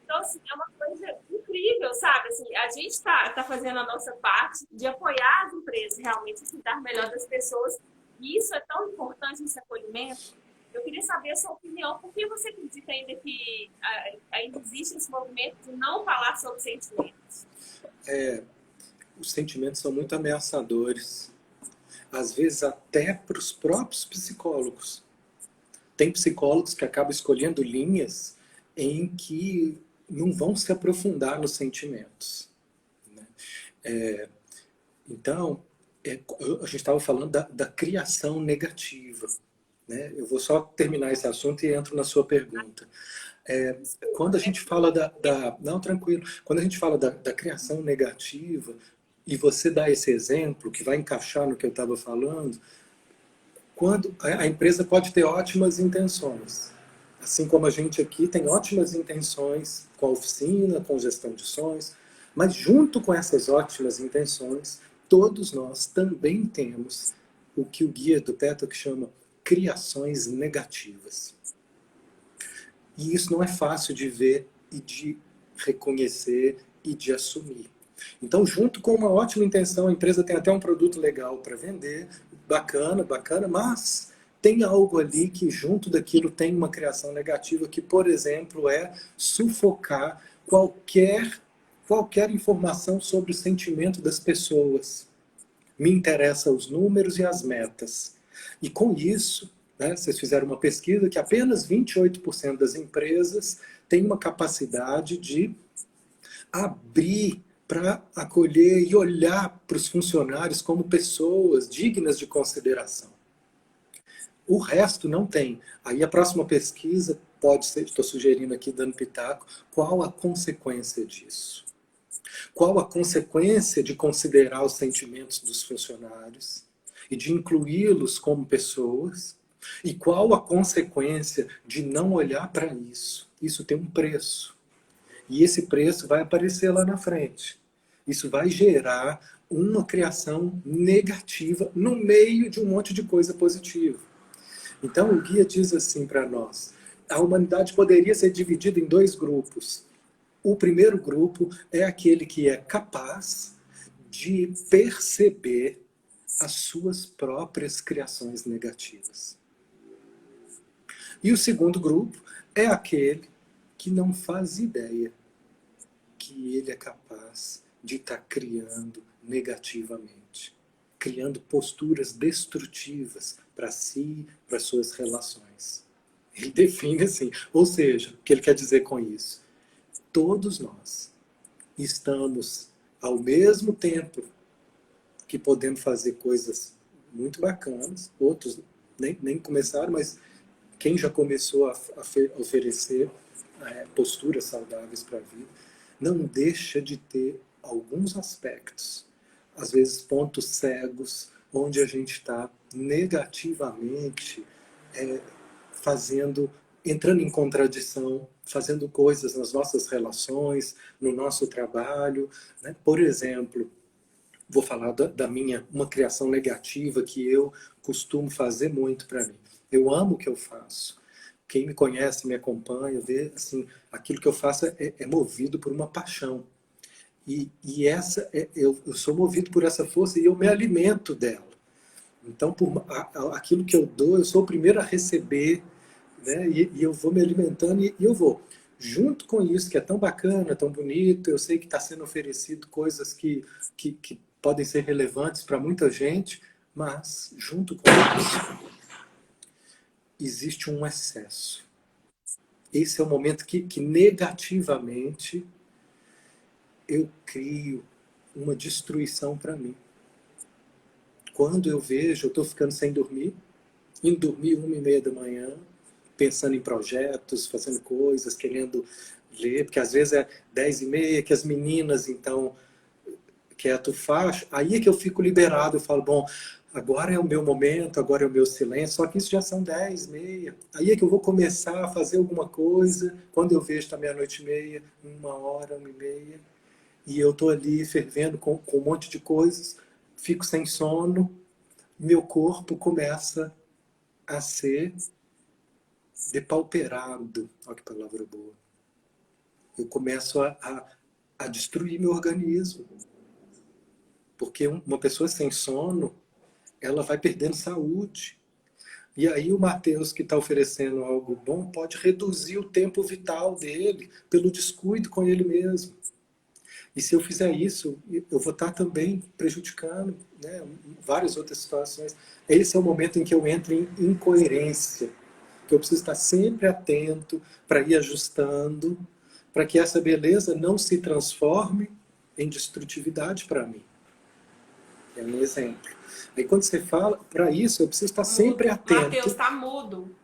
Então, assim, é uma coisa incrível, sabe? Assim, a gente está fazendo a nossa parte de apoiar as empresas realmente, cuidar melhor das pessoas. E isso é tão importante, esse acolhimento. Eu queria saber a sua opinião. Por que você acredita ainda que ainda existe esse movimento de não falar sobre sentimentos? Os sentimentos são muito ameaçadores. Às vezes até para os próprios psicólogos. Tem psicólogos que acabam escolhendo linhas em que não vão se aprofundar nos sentimentos, né? Então, a gente estava falando da criação negativa, né? Eu vou só terminar esse assunto e entro na sua pergunta. Quando a gente fala não, tranquilo. Quando a gente fala da criação negativa, e você dá esse exemplo, que vai encaixar no que eu estava falando, quando a empresa pode ter ótimas intenções. Assim como a gente aqui tem ótimas intenções com a oficina, com gestão de sonhos, mas junto com essas ótimas intenções, todos nós também temos o que o guia do Petok chama criações negativas. E isso não é fácil de ver e de reconhecer e de assumir. Então, junto com uma ótima intenção, a empresa tem até um produto legal para vender, bacana, mas tem algo ali que junto daquilo tem uma criação negativa que, por exemplo, é sufocar qualquer informação sobre o sentimento das pessoas. Me interessam os números e as metas. E com isso, né, vocês fizeram uma pesquisa que apenas 28% das empresas têm uma capacidade de abrir para acolher e olhar para os funcionários como pessoas dignas de consideração. O resto não tem. Aí a próxima pesquisa pode ser, estou sugerindo aqui, dando pitaco, qual a consequência disso? Qual a consequência de considerar os sentimentos dos funcionários e de incluí-los como pessoas? E qual a consequência de não olhar para isso? Isso tem um preço. E esse preço vai aparecer lá na frente. Isso vai gerar uma criação negativa no meio de um monte de coisa positiva. Então o guia diz assim para nós, a humanidade poderia ser dividida em dois grupos. O primeiro grupo é aquele que é capaz de perceber as suas próprias criações negativas. E o segundo grupo é aquele que não faz ideia que ele é capaz de estar criando negativamente, criando posturas destrutivas para si, para suas relações. Ele define assim, ou seja, o que ele quer dizer com isso? Todos nós estamos, ao mesmo tempo que podemos fazer coisas muito bacanas, outros nem começaram, mas quem já começou a oferecer posturas saudáveis para a vida, não deixa de ter alguns aspectos, às vezes pontos cegos, onde a gente está negativamente entrando em contradição, fazendo coisas nas nossas relações, no nosso trabalho, né? Por exemplo, vou falar uma criação negativa que eu costumo fazer muito para mim. Eu amo o que eu faço. Quem me conhece, me acompanha, vê, assim, aquilo que eu faço é movido por uma paixão. E eu sou movido por essa força e eu me alimento dela. Então, aquilo que eu dou, eu sou o primeiro a receber, né? E eu vou me alimentando e eu vou. Junto com isso, que é tão bacana, tão bonito, eu sei que está sendo oferecido coisas que podem ser relevantes para muita gente, mas, junto com isso, existe um excesso. Esse é o momento que negativamente eu crio uma destruição para mim. Quando eu vejo, eu estou ficando sem dormir, indo dormir 1h30 da manhã, pensando em projetos, fazendo coisas, querendo ler, porque às vezes é 10h30 que as meninas, então, quieto faço, aí é que eu fico liberado, eu falo, bom, agora é o meu momento, agora é o meu silêncio, só que isso já são 10h30, aí é que eu vou começar a fazer alguma coisa, quando eu vejo está 00:30, 1h, 1h30, e eu estou ali fervendo com um monte de coisas, fico sem sono, meu corpo começa a ser depauperado. Olha que palavra boa. Eu começo a destruir meu organismo. Porque uma pessoa sem sono, ela vai perdendo saúde. E aí o Matheus, que está oferecendo algo bom, pode reduzir o tempo vital dele pelo descuido com ele mesmo. E se eu fizer isso, eu vou estar também prejudicando, né, várias outras situações. Esse é o momento em que eu entro em incoerência, que eu preciso estar sempre atento para ir ajustando, para que essa beleza não se transforme em destrutividade para mim. É um exemplo. Aí quando você fala, para isso eu preciso estar sempre atento. Matheus, tá mudo.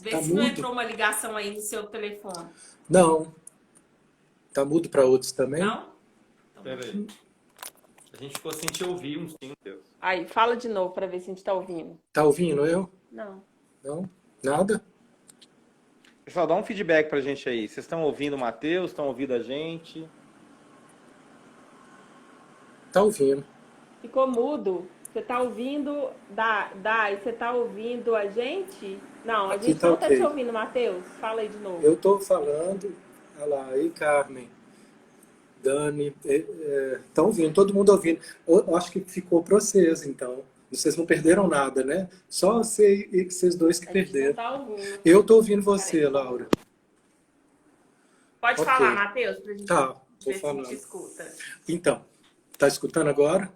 Vê Tá se não mudo? entrou uma ligação aí no seu telefone. Não. Tá mudo para outros também? Não? Pera aí. A gente ficou sem te ouvir uns 5 Deus. Aí, fala de novo pra ver se a gente tá ouvindo. Tá ouvindo eu? Não. Não? Nada? Pessoal, dá um feedback pra gente aí. Vocês estão ouvindo o Matheus? Estão ouvindo a gente? Tá ouvindo. Ficou mudo. Você tá ouvindo, Dai, você tá ouvindo a gente? Não, a Aqui gente tá não tá ok. te ouvindo, Matheus. Fala aí de novo. Eu tô falando. Olha lá, aí Carmen, Dani, estão ouvindo, todo mundo ouvindo. Eu acho que ficou para vocês, então. Vocês não perderam nada, né? Só vocês dois que A gente não perderam. tá ouvindo. Eu tô ouvindo você, Laura. Pode Ok. falar, Matheus, pra gente Tá, vou ver se a falar. gente escuta. Então, tá escutando agora?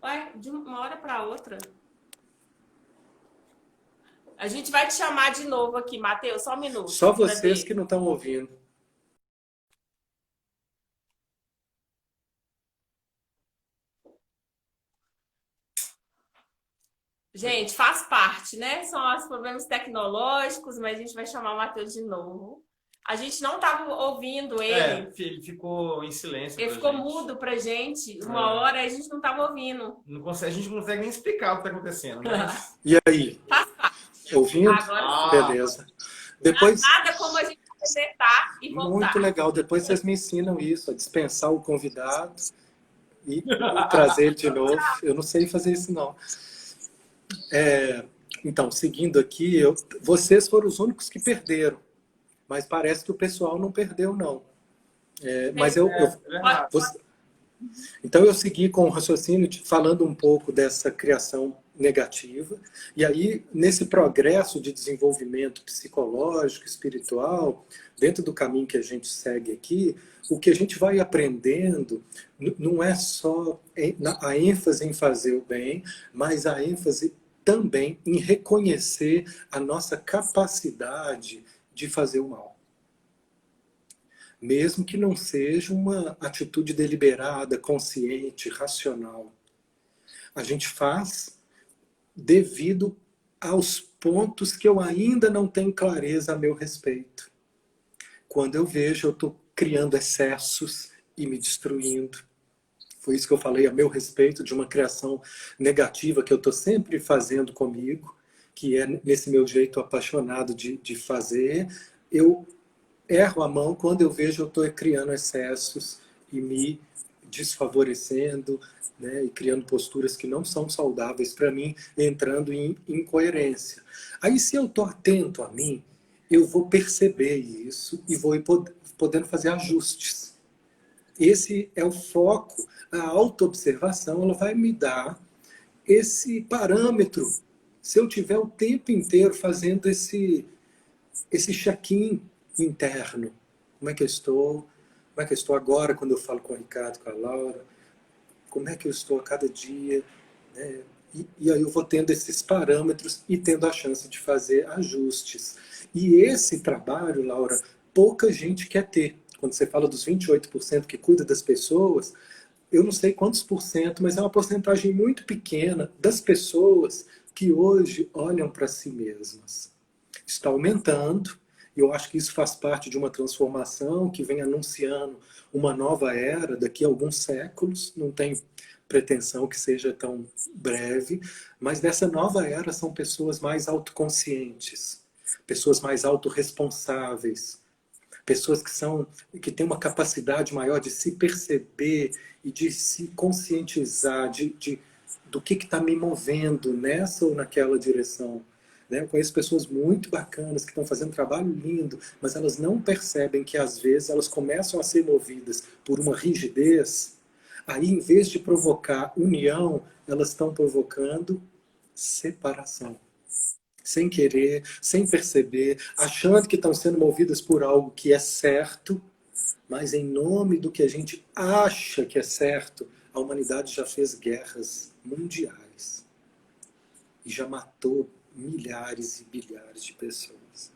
Ué, de uma hora pra outra. A gente vai te chamar de novo aqui, Matheus, só um minuto. Só pra vocês ver. que não estão ouvindo. Gente, faz parte, né? São os problemas tecnológicos, mas a gente vai chamar o Matheus de novo. A gente não estava ouvindo ele. Ele ficou em silêncio. Ele pra ficou gente. mudo pra gente. Uma hora a gente não estava ouvindo. Não consegue, a gente não consegue nem explicar o que está acontecendo. Mas... E aí? Faz parte. Ouvindo? Agora Beleza. Depois, nada como a gente apresentar e voltar. muito legal. Depois vocês me ensinam isso, a dispensar o convidado e trazer ele de novo. Eu não sei fazer isso, não. Então, seguindo aqui, vocês foram os únicos que perderam. Mas parece que o pessoal não perdeu, não. Mas então eu segui com o raciocínio falando um pouco dessa criação negativa. E aí, nesse progresso de desenvolvimento psicológico, espiritual, dentro do caminho que a gente segue aqui, o que a gente vai aprendendo não é só a ênfase em fazer o bem, mas a ênfase também em reconhecer a nossa capacidade de fazer o mal. Mesmo que não seja uma atitude deliberada, consciente, racional. A gente faz devido aos pontos que eu ainda não tenho clareza a meu respeito. Quando eu vejo, eu estou criando excessos e me destruindo. Foi isso que eu falei a meu respeito, de uma criação negativa que eu estou sempre fazendo comigo, que é nesse meu jeito apaixonado de fazer. Eu erro a mão quando eu vejo eu estou criando excessos e me desfavorecendo, né, e criando posturas que não são saudáveis para mim, entrando em incoerência. Aí, se eu estou atento a mim, eu vou perceber isso e vou podendo fazer ajustes. Esse é o foco. A autoobservação, ela vai me dar esse parâmetro. Se eu tiver o tempo inteiro fazendo esse check-in interno. Como é que eu estou? Como é que eu estou agora quando eu falo com o Ricardo, com a Laura? Como é que eu estou a cada dia? Né? E aí eu vou tendo esses parâmetros e tendo a chance de fazer ajustes. E esse trabalho, Laura, pouca gente quer ter. Quando você fala dos 28% que cuida das pessoas, eu não sei quantos por cento, mas é uma porcentagem muito pequena das pessoas que hoje olham para si mesmas. Está aumentando, e eu acho que isso faz parte de uma transformação que vem anunciando uma nova era daqui a alguns séculos, não tem pretensão que seja tão breve, mas nessa nova era são pessoas mais autoconscientes, pessoas mais autorresponsáveis, pessoas que têm uma capacidade maior de se perceber e de se conscientizar do que está me movendo nessa ou naquela direção. Eu conheço pessoas muito bacanas que estão fazendo um trabalho lindo, mas elas não percebem que às vezes elas começam a ser movidas por uma rigidez. Aí, em vez de provocar união, elas estão provocando separação. Sem querer, sem perceber, achando que estão sendo movidas por algo que é certo, mas em nome do que a gente acha que é certo, a humanidade já fez guerras mundiais e já matou milhares e bilhares de pessoas.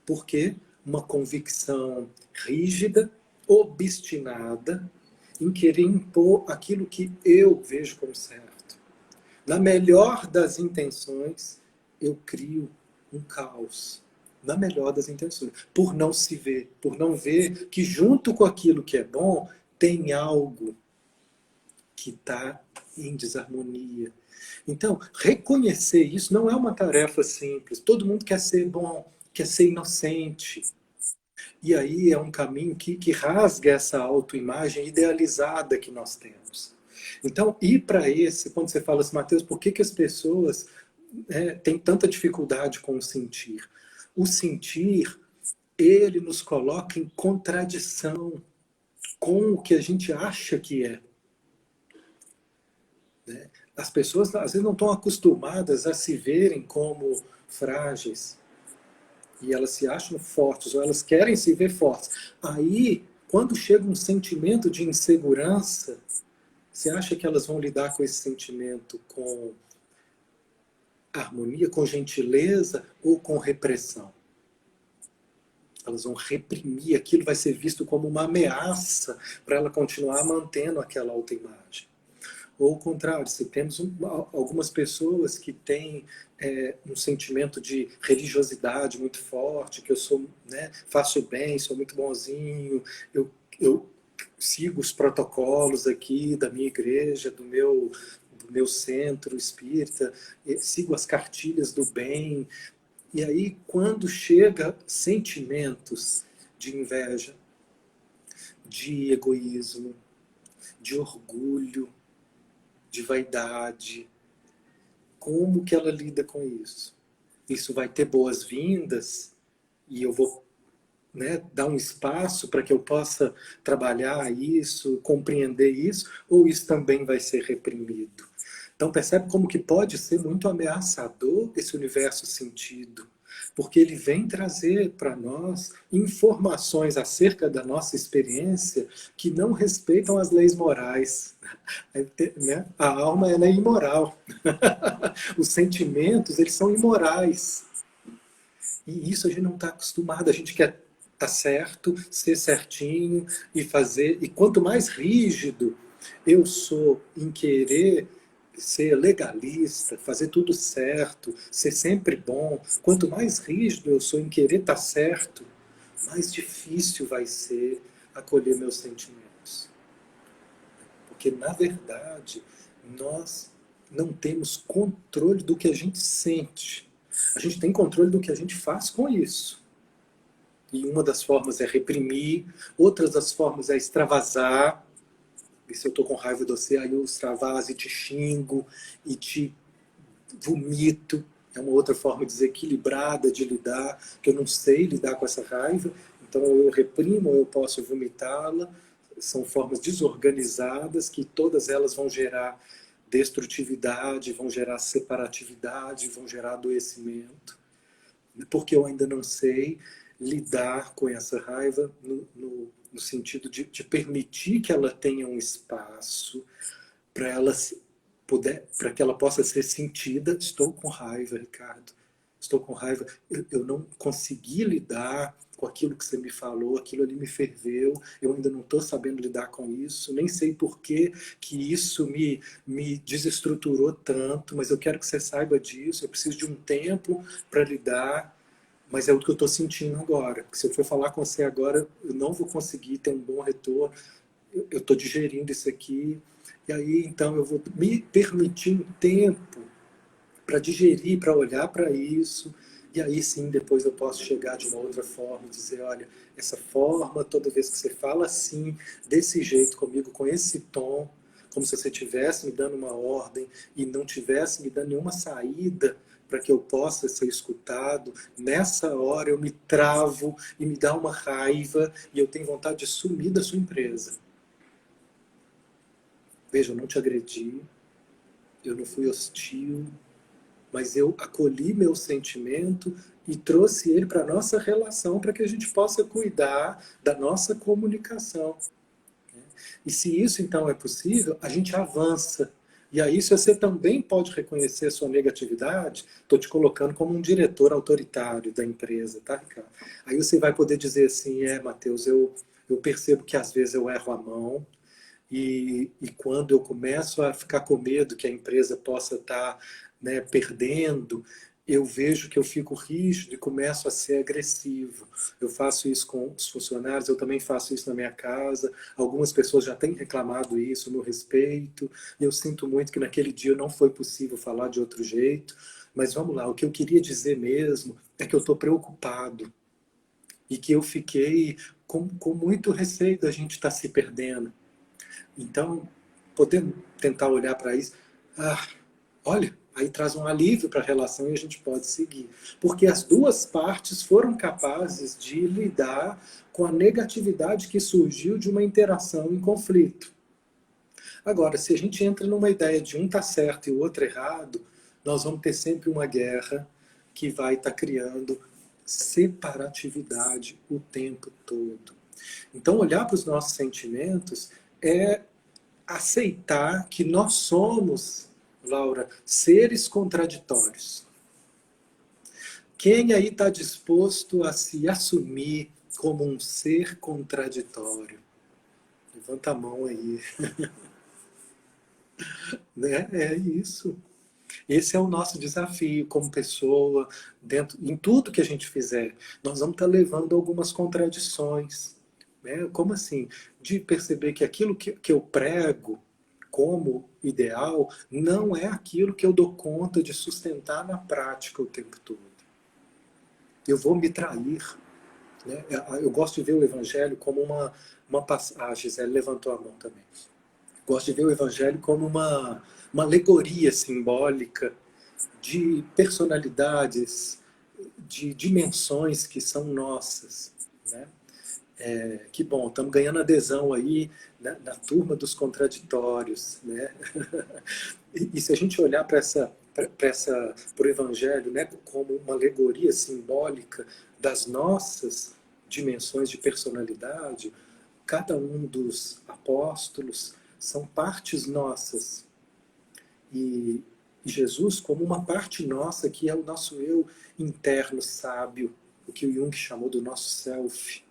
Por quê? uma convicção rígida, obstinada, em querer impor aquilo que eu vejo como certo. Na melhor das intenções, eu crio um caos. Na melhor das intenções. Por não se ver, por não ver que junto com aquilo que é bom, tem algo que está em desarmonia. Então, reconhecer isso não é uma tarefa simples. Todo mundo quer ser bom, quer ser inocente. E aí é um caminho que rasga essa autoimagem idealizada que nós temos. Então, ir para esse, quando você fala assim, Mateus, por que as pessoas têm tanta dificuldade com o sentir? O sentir, ele nos coloca em contradição com o que a gente acha que é. As pessoas, às vezes, não estão acostumadas a se verem como frágeis. E elas se acham fortes, ou elas querem se ver fortes. Aí, quando chega um sentimento de insegurança, você acha que elas vão lidar com esse sentimento com harmonia, com gentileza ou com repressão? Elas vão reprimir, aquilo vai ser visto como uma ameaça para ela continuar mantendo aquela autoimagem. Ou ao contrário, se temos algumas pessoas que têm um sentimento de religiosidade muito forte, que eu sou, faço bem, sou muito bonzinho, eu sigo os protocolos aqui da minha igreja, do meu centro espírita, sigo as cartilhas do bem. E aí, quando chega sentimentos de inveja, de egoísmo, de orgulho, de vaidade, como que ela lida com isso? Isso vai ter boas-vindas e eu vou dar um espaço para que eu possa trabalhar isso, compreender isso, ou isso também vai ser reprimido? Então percebe como que pode ser muito ameaçador esse universo sentido, porque ele vem trazer para nós informações acerca da nossa experiência que não respeitam as leis morais. A alma ela é imoral. Os sentimentos eles são imorais. E isso a gente não está acostumado. A gente quer estar certo, ser certinho e fazer. E quanto mais rígido eu sou em querer ser legalista, fazer tudo certo, ser sempre bom, quanto mais rígido eu sou em querer estar certo, mais difícil vai ser acolher meus sentimentos. Porque, na verdade, nós não temos controle do que a gente sente. A gente tem controle do que a gente faz com isso. E uma das formas é reprimir, outras das formas é extravasar. E se eu estou com raiva de você, aí eu extravaso e te xingo e te vomito. É uma outra forma desequilibrada de lidar, que eu não sei lidar com essa raiva. Então eu reprimo ou eu posso vomitá-la. São formas desorganizadas que todas elas vão gerar destrutividade, vão gerar separatividade, vão gerar adoecimento. Porque eu ainda não sei lidar com essa raiva no sentido de permitir que ela tenha um espaço para que ela possa ser sentida. Estou com raiva, Ricardo. Estou com raiva. Eu não consegui lidar com aquilo que você me falou, aquilo ali me ferveu, eu ainda não estou sabendo lidar com isso, nem sei por que isso me desestruturou tanto, mas eu quero que você saiba disso, eu preciso de um tempo para lidar, mas é o que eu estou sentindo agora. Se eu for falar com você agora, eu não vou conseguir ter um bom retorno, eu estou digerindo isso aqui, e aí então eu vou me permitir um tempo para digerir, para olhar para isso, e aí sim depois eu posso chegar de uma outra forma e dizer, olha, essa forma, toda vez que você fala assim, desse jeito comigo, com esse tom, como se você estivesse me dando uma ordem e não estivesse me dando nenhuma saída para que eu possa ser escutado, nessa hora eu me travo e me dá uma raiva e eu tenho vontade de sumir da sua empresa. Veja, eu não te agredi, eu não fui hostil, mas eu acolhi meu sentimento e trouxe ele para a nossa relação, para que a gente possa cuidar da nossa comunicação. E se isso então é possível, a gente avança. E aí, se você também pode reconhecer a sua negatividade, estou te colocando como um diretor autoritário da empresa, tá, Ricardo? Aí você vai poder dizer assim, Matheus, eu percebo que às vezes eu erro a mão, e quando eu começo a ficar com medo que a empresa possa estar, né, perdendo, eu vejo que eu fico rígido e começo a ser agressivo. Eu faço isso com os funcionários, eu também faço isso na minha casa. Algumas pessoas já têm reclamado isso no respeito. Eu sinto muito que naquele dia não foi possível falar de outro jeito. Mas vamos lá, o que eu queria dizer mesmo é que eu estou preocupado e que eu fiquei com muito receio da gente estar se perdendo. Então, podemos tentar olhar para isso. Olha, aí traz um alívio para a relação e a gente pode seguir. Porque as duas partes foram capazes de lidar com a negatividade que surgiu de uma interação em conflito. Agora, se a gente entra numa ideia de um tá certo e o outro errado, nós vamos ter sempre uma guerra que vai estar criando separatividade o tempo todo. Então, olhar para os nossos sentimentos é aceitar que nós somos, Laura, seres contraditórios. Quem aí está disposto a se assumir como um ser contraditório? Levanta a mão aí. Né? É isso. Esse é o nosso desafio como pessoa, em tudo que a gente fizer. Nós vamos estar levando algumas contradições. Né? Como assim? De perceber que aquilo que eu prego como ideal não é aquilo que eu dou conta de sustentar na prática o tempo todo. Eu vou me trair. Né? Eu gosto de ver o Evangelho como uma passagem. A Gisele levantou a mão também. Gosto de ver o Evangelho como uma alegoria simbólica de personalidades, de dimensões que são nossas. Né? Que bom, estamos ganhando adesão aí, né, na turma dos contraditórios. Né? E se a gente olhar para o Evangelho, né, como uma alegoria simbólica das nossas dimensões de personalidade, cada um dos apóstolos são partes nossas. E Jesus como uma parte nossa, que é o nosso eu interno sábio, o que o Jung chamou do nosso self,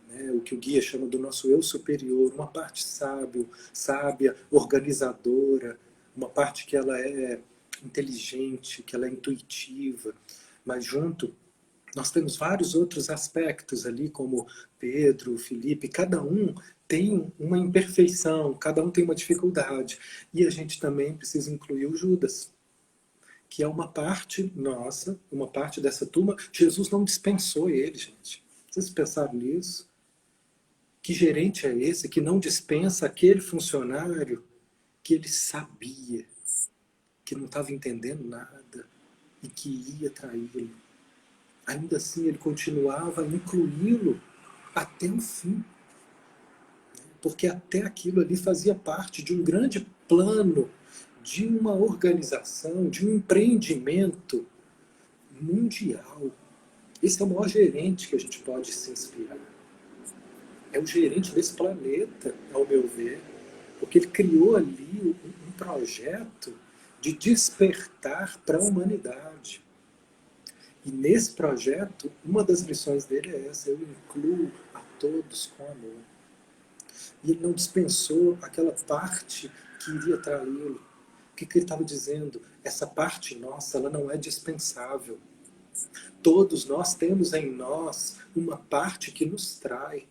né? O que o Guia chama do nosso eu superior, uma parte sábia, organizadora, uma parte que ela é inteligente, que ela é intuitiva, mas junto nós temos vários outros aspectos ali, como Pedro, Felipe, cada um tem uma imperfeição, cada um tem uma dificuldade. E a gente também precisa incluir o Judas, que é uma parte nossa, uma parte dessa turma. Jesus não dispensou ele, gente. Vocês pensaram nisso? Que gerente é esse que não dispensa aquele funcionário que ele sabia que não estava entendendo nada e que ia traí-lo? Ainda assim, ele continuava a incluí-lo até o fim. Porque até aquilo ali fazia parte de um grande plano, de uma organização, de um empreendimento mundial. Esse é o maior gerente que a gente pode se inspirar. É o gerente desse planeta, ao meu ver, porque ele criou ali um projeto de despertar para a humanidade. E nesse projeto, uma das lições dele é essa: eu incluo a todos com amor. E ele não dispensou aquela parte que iria traí-lo. O que ele estava dizendo? Essa parte nossa, ela não é dispensável. Todos nós temos em nós uma parte que nos trai.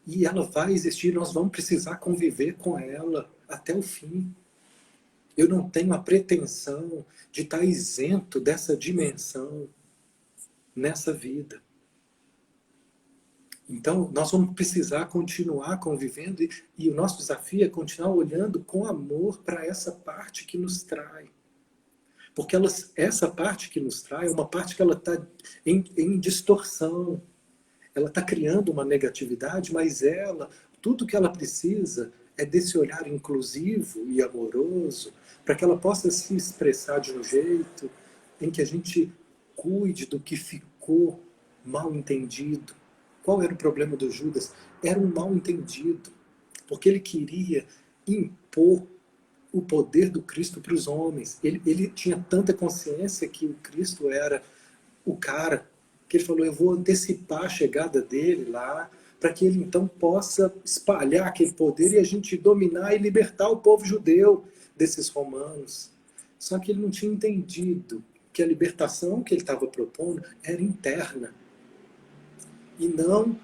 E ela vai existir, nós vamos precisar conviver com ela até o fim. Eu não tenho a pretensão de estar isento dessa dimensão nessa vida. Então, nós vamos precisar continuar convivendo e o nosso desafio é continuar olhando com amor para essa parte que nos trai. Porque essa parte que nos trai é uma parte que ela está em distorção. Ela está criando uma negatividade, mas tudo que ela precisa é desse olhar inclusivo e amoroso para que ela possa se expressar de um jeito em que a gente cuide do que ficou mal entendido. Qual era o problema do Judas? Era um mal entendido, porque ele queria impor o poder do Cristo para os homens. Ele tinha tanta consciência que o Cristo era o cara, que ele falou, eu vou antecipar a chegada dele lá, para que ele então possa espalhar aquele poder e a gente dominar e libertar o povo judeu desses romanos. Só que ele não tinha entendido que a libertação que ele estava propondo era interna e não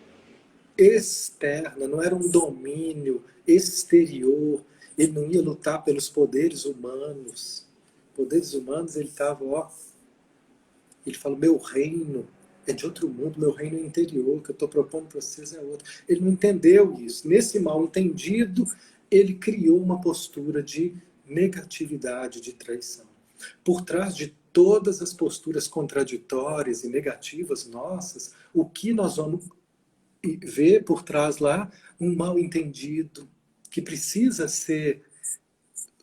externa, não era um domínio exterior. Ele não ia lutar pelos poderes humanos. Poderes humanos, ele estava, ó, ele fala, meu reino é de outro mundo, meu reino é interior, que eu estou propondo para vocês é outro. Ele não entendeu isso. Nesse mal entendido, ele criou uma postura de negatividade, de traição. Por trás de todas as posturas contraditórias e negativas nossas, o que nós vamos ver por trás lá? Um mal entendido, que precisa ser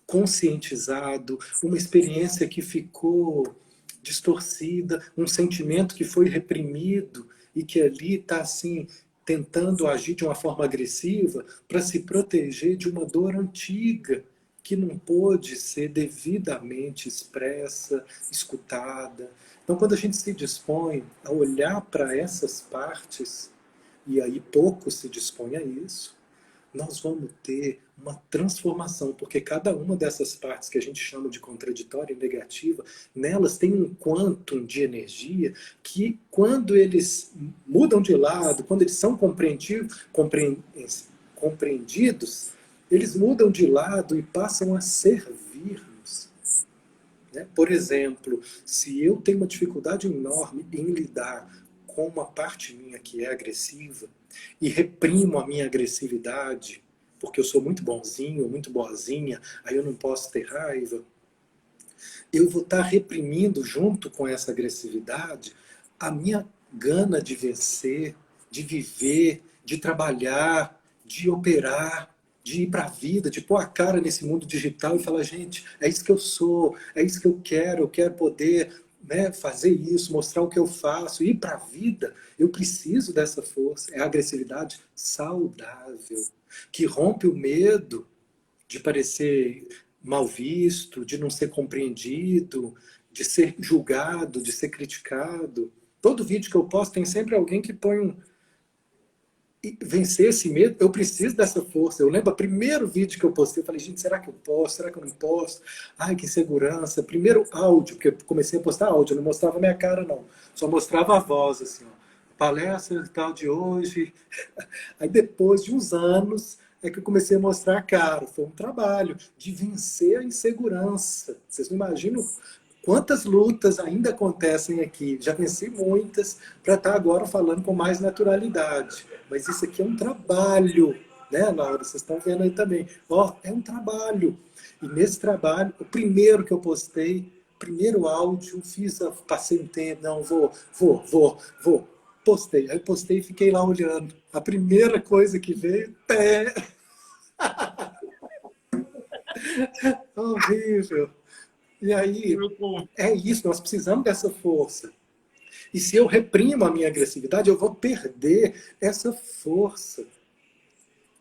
conscientizado, uma experiência que ficou distorcida, um sentimento que foi reprimido e que ali está assim tentando agir de uma forma agressiva para se proteger de uma dor antiga que não pôde ser devidamente expressa, escutada. Então, quando a gente se dispõe a olhar para essas partes, e aí pouco se dispõe a isso, nós vamos ter uma transformação, porque cada uma dessas partes que a gente chama de contraditória e negativa, nelas tem um quantum de energia que, quando eles mudam de lado, quando eles são compreendidos, eles mudam de lado e passam a servir-nos. Né? Por exemplo, se eu tenho uma dificuldade enorme em lidar com uma parte minha que é agressiva, e reprimo a minha agressividade, porque eu sou muito bonzinho, muito boazinha, aí eu não posso ter raiva, eu vou estar reprimindo junto com essa agressividade a minha gana de vencer, de viver, de trabalhar, de operar, de ir para a vida, de pôr a cara nesse mundo digital e falar, gente, é isso que eu sou, é isso que eu quero poder, né, fazer isso, mostrar o que eu faço, ir para a vida. Eu preciso dessa força. É a agressividade saudável, que rompe o medo de parecer mal visto, de não ser compreendido, de ser julgado, de ser criticado. Todo vídeo que eu posto tem sempre alguém que põe um... E vencer esse medo, eu preciso dessa força. Eu lembro, o primeiro vídeo que eu postei, eu falei, gente, será que eu posso? Será que eu não posso? Ai, que insegurança. Primeiro áudio, porque eu comecei a postar áudio, eu não mostrava minha cara, não. Só mostrava a voz, assim, ó. Palestra tal de hoje. Aí depois de uns anos, é que eu comecei a mostrar a cara. Foi um trabalho de vencer a insegurança. Vocês não imaginam quantas lutas ainda acontecem aqui. Já venci muitas para estar agora falando com mais naturalidade. Mas isso aqui é um trabalho, né, Laura? Vocês estão vendo aí também. Ó, é um trabalho. E nesse trabalho, o primeiro que eu postei, primeiro áudio, passei um tempo, não, vou. Postei. Aí postei e fiquei lá olhando. A primeira coisa que veio, pé. Horrível. E aí, é isso, nós precisamos dessa força. E se eu reprimo a minha agressividade, eu vou perder essa força.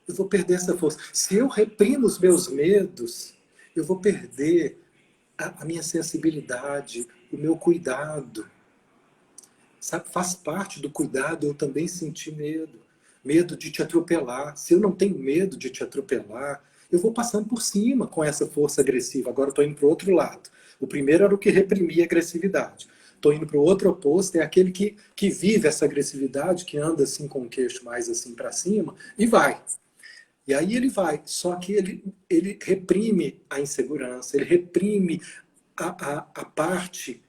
Eu vou perder essa força. Se eu reprimo os meus medos, eu vou perder a minha sensibilidade, o meu cuidado. Sabe, faz parte do cuidado eu também sentir medo. Medo de te atropelar. Se eu não tenho medo de te atropelar, eu vou passando por cima com essa força agressiva. Agora eu estou indo para o outro lado. O primeiro era o que reprimia a agressividade. Estou indo para o outro oposto, é aquele que vive essa agressividade, que anda assim com o queixo mais assim para cima, e vai. E aí ele vai, só que ele reprime a insegurança, ele reprime a parte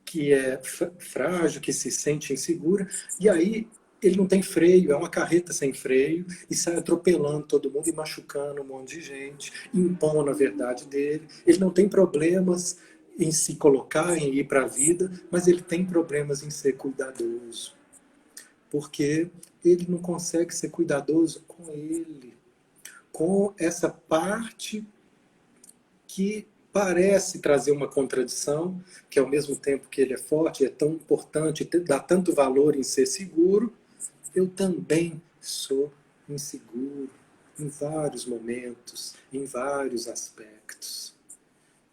que é frágil, que se sente insegura, e aí ele não tem freio, é uma carreta sem freio, e sai atropelando todo mundo e machucando um monte de gente, impondo a verdade dele. Ele não tem problemas em se colocar, em ir para a vida, mas ele tem problemas em ser cuidadoso. Porque ele não consegue ser cuidadoso com ele, com essa parte que parece trazer uma contradição, que ao mesmo tempo que ele é forte, é tão importante, dá tanto valor em ser seguro, eu também sou inseguro. em vários momentos, em vários aspectos.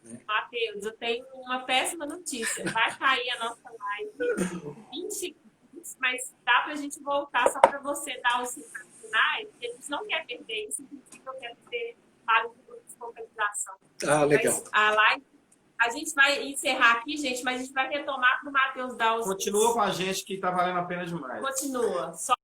Né? Matheus, eu tenho uma péssima notícia. Vai cair a nossa live em 20 segundos, mas dá pra gente voltar só para você dar os finais, porque a gente não quer perder isso, inclusive eu quero ter vários minutos de focalização. Ah, legal. Mas a live, a gente vai encerrar aqui, gente, mas a gente vai retomar para o Matheus dar os... Continua com a gente que tá valendo a pena demais. Continua. Só